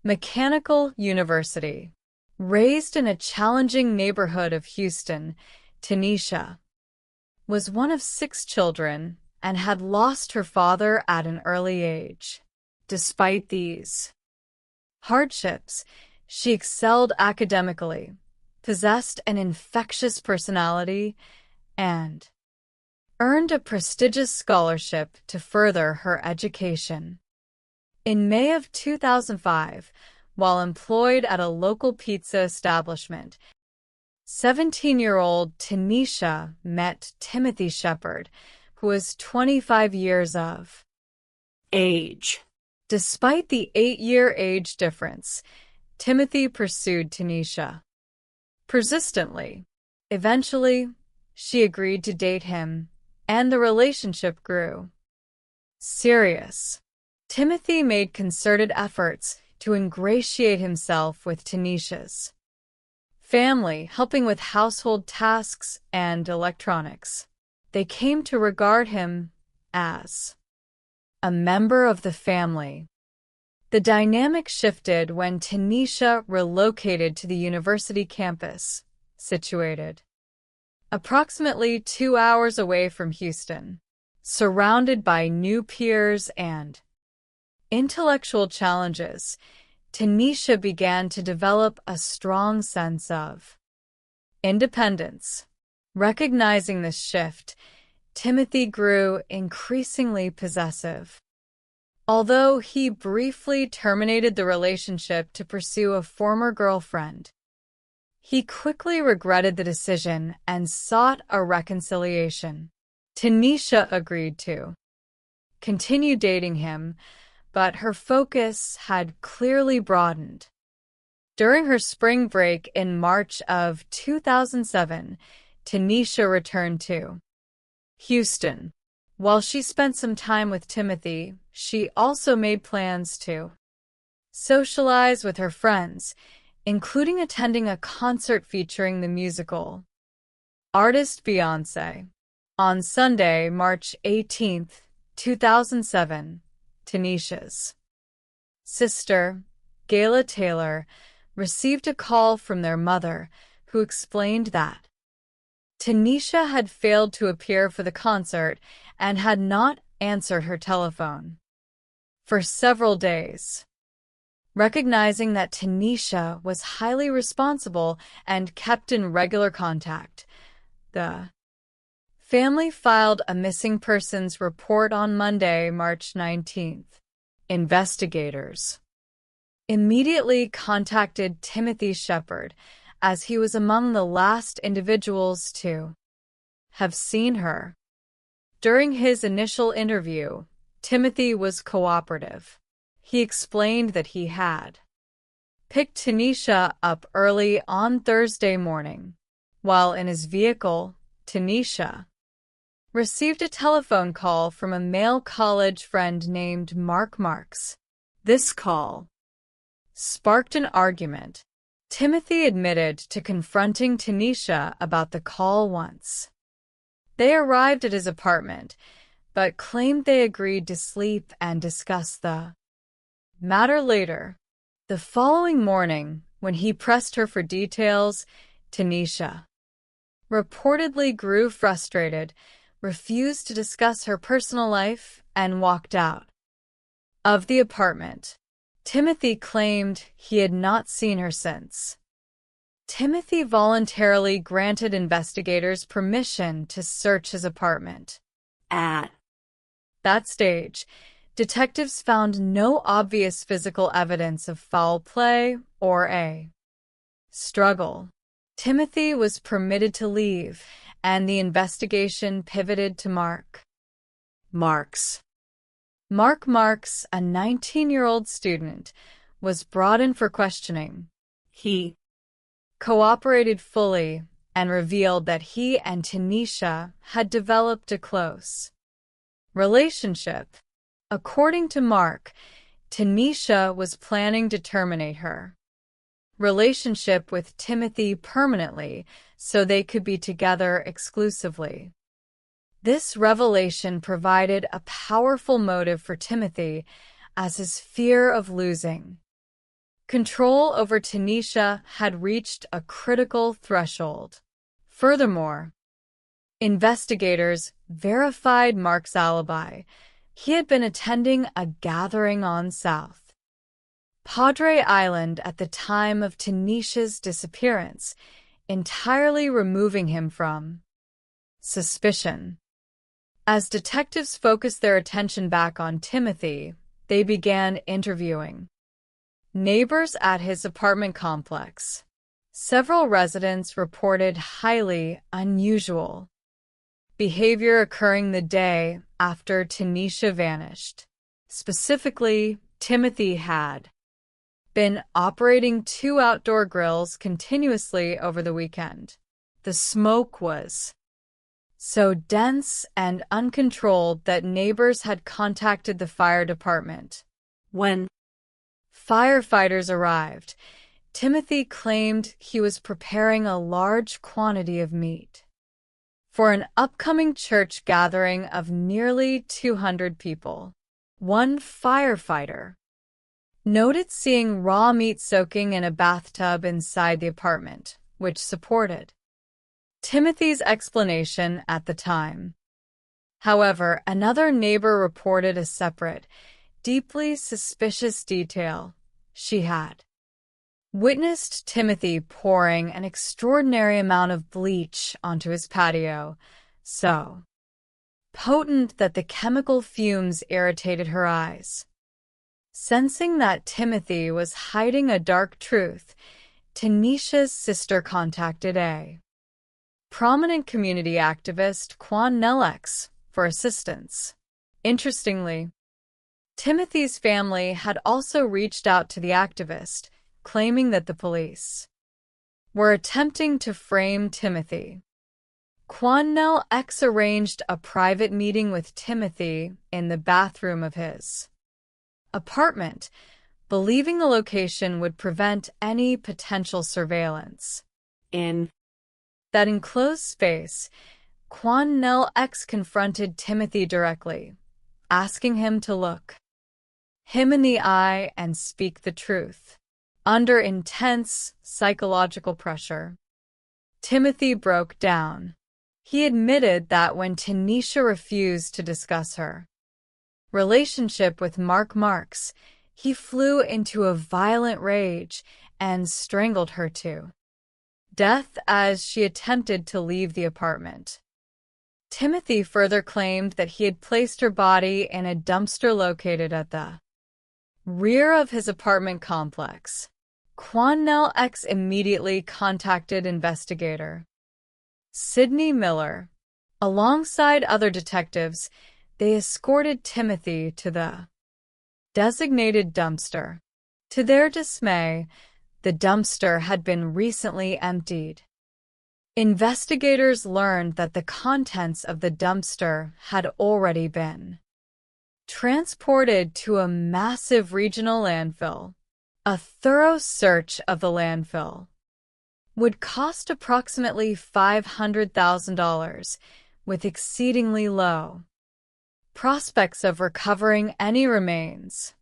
Mechanical University. Raised in a challenging neighborhood of Houston, Tanisha was one of 6 children and had lost her father at an early age. Despite these hardships, she excelled academically, possessed an infectious personality, and earned a prestigious scholarship to further her education. In May of 2005, while employed at a local pizza establishment, 17-year-old Tanisha met Timothy Shepard, who was 25 years of age. Despite the 8-year age difference, Timothy pursued Tanisha persistently. Eventually, she agreed to date him, and the relationship grew serious. Timothy made concerted efforts to ingratiate himself with Tanisha's family, helping with household tasks and electronics. They came to regard him as a member of the family. The dynamic shifted when Tanisha relocated to the university campus, situated approximately 2 hours away from Houston. Surrounded by new peers and intellectual challenges, Tanisha began to develop a strong sense of independence. Recognizing this shift, Timothy grew increasingly possessive. Although he briefly terminated the relationship to pursue a former girlfriend, he quickly regretted the decision and sought a reconciliation. Tanisha agreed to continue dating him, but her focus had clearly broadened. During her spring break in March of 2007, Tanisha returned to Houston. While she spent some time with Timothy, she also made plans to socialize with her friends, including attending a concert featuring the musical artist Beyoncé. On Sunday, March 18, 2007, Tanisha's sister, Gayla Taylor, received a call from their mother, who explained that Tanisha had failed to appear for the concert and had not answered her telephone for several days. Recognizing that Tanisha was highly responsible and kept in regular contact, the family filed a missing persons report on Monday, March 19th. Investigators immediately contacted Timothy Shepard, as he was among the last individuals to have seen her. During his initial interview, Timothy was cooperative. He explained that he had picked Tanisha up early on Thursday morning. While in his vehicle, Tanisha received a telephone call from a male college friend named Mark Marks. This call sparked an argument. Timothy admitted to confronting Tanisha about the call once. They arrived at his apartment, but claimed they agreed to sleep and discuss the matter later. The following morning, when he pressed her for details, Tanisha reportedly grew frustrated, refused to discuss her personal life, and walked out of the apartment. Timothy claimed he had not seen her since. Timothy voluntarily granted investigators permission to search his apartment. At that stage, detectives found no obvious physical evidence of foul play or a struggle. Timothy was permitted to leave, and the investigation pivoted to Mark Marks. Mark Marks, a 19-year-old student, was brought in for questioning. He cooperated fully and revealed that he and Tanisha had developed a close relationship. According to Mark, Tanisha was planning to terminate her relationship with Timothy permanently so they could be together exclusively. This revelation provided a powerful motive for Timothy, as his fear of losing control over Tanisha had reached a critical threshold. Furthermore, investigators verified Mark's alibi. He had been attending a gathering on South Padre Island at the time of Tanisha's disappearance, entirely removing him from suspicion. As detectives focused their attention back on Timothy, they began interviewing neighbors at his apartment complex. Several residents reported highly unusual behavior occurring the day after Tanisha vanished. Specifically, Timothy had been operating 2 outdoor grills continuously over the weekend. The smoke was so dense and uncontrolled that neighbors had contacted the fire department. When firefighters arrived, Timothy claimed he was preparing a large quantity of meat for an upcoming church gathering of nearly 200 people. One firefighter noted seeing raw meat soaking in a bathtub inside the apartment, which supported Timothy's explanation at the time. However, another neighbor reported a separate, deeply suspicious detail. She had witnessed Timothy pouring an extraordinary amount of bleach onto his patio, so potent that the chemical fumes irritated her eyes. Sensing that Timothy was hiding a dark truth, Tanisha's sister contacted a prominent community activist, Quan Nellex, for assistance. Interestingly, Timothy's family had also reached out to the activist, claiming that the police were attempting to frame Timothy. Quan Nellex arranged a private meeting with Timothy in the bathroom of his apartment, believing the location would prevent any potential surveillance. In that enclosed space, Quan Nellex confronted Timothy directly, asking him to look him in the eye and speak the truth. Under intense psychological pressure, Timothy broke down. He admitted that when Tanisha refused to discuss her relationship with Marks, he flew into a violent rage and strangled her to death as she attempted to leave the apartment. Timothy further claimed that he had placed her body in a dumpster located at the rear of his apartment complex. Quan Nellex immediately contacted investigator Sidney Miller. Alongside other detectives, they escorted Timothy to the designated dumpster. To their dismay, the dumpster had been recently emptied. Investigators learned that the contents of the dumpster had already been transported to a massive regional landfill. A thorough search of the landfill would cost approximately $500,000, with exceedingly low prospects of recovering any remains.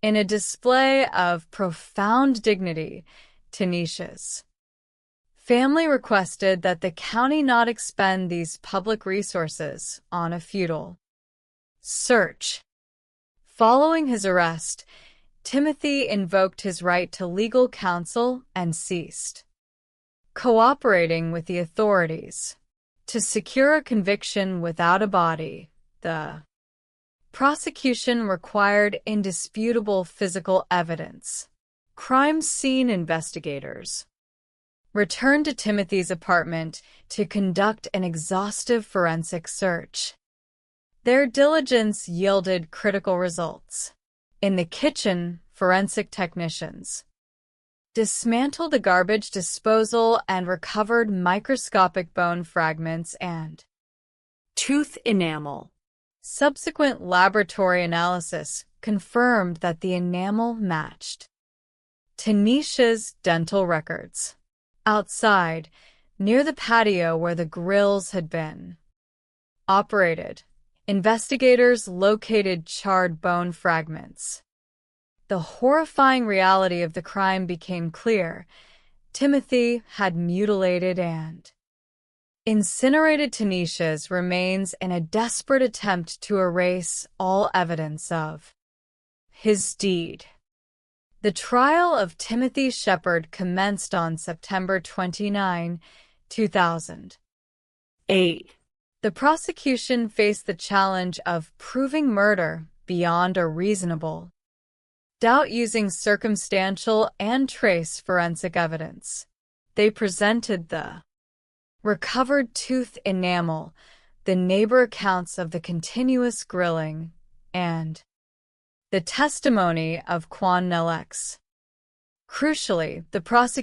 In a display of profound dignity, Tanisha's family requested that the county not expend these public resources on a futile search. Following his arrest, Timothy invoked his right to legal counsel and ceased cooperating with the authorities. To secure a conviction without a body, the prosecution required indisputable physical evidence. Crime scene investigators returned to Timothy's apartment to conduct an exhaustive forensic search. Their diligence yielded critical results. In the kitchen, forensic technicians dismantled the garbage disposal and recovered microscopic bone fragments and tooth enamel. Subsequent laboratory analysis confirmed that the enamel matched Tanisha's dental records. Outside, near the patio where the grills had been operated, investigators located charred bone fragments. The horrifying reality of the crime became clear. Timothy had mutilated and incinerated Tanisha's remains in a desperate attempt to erase all evidence of his deed. The trial of Timothy Shepard commenced on September 29, 2008. The prosecution faced the challenge of proving murder beyond a reasonable doubt using circumstantial and trace forensic evidence. They presented the recovered tooth enamel, the neighbor accounts of the continuous grilling, and the testimony of Quan X. Crucially, the prosecution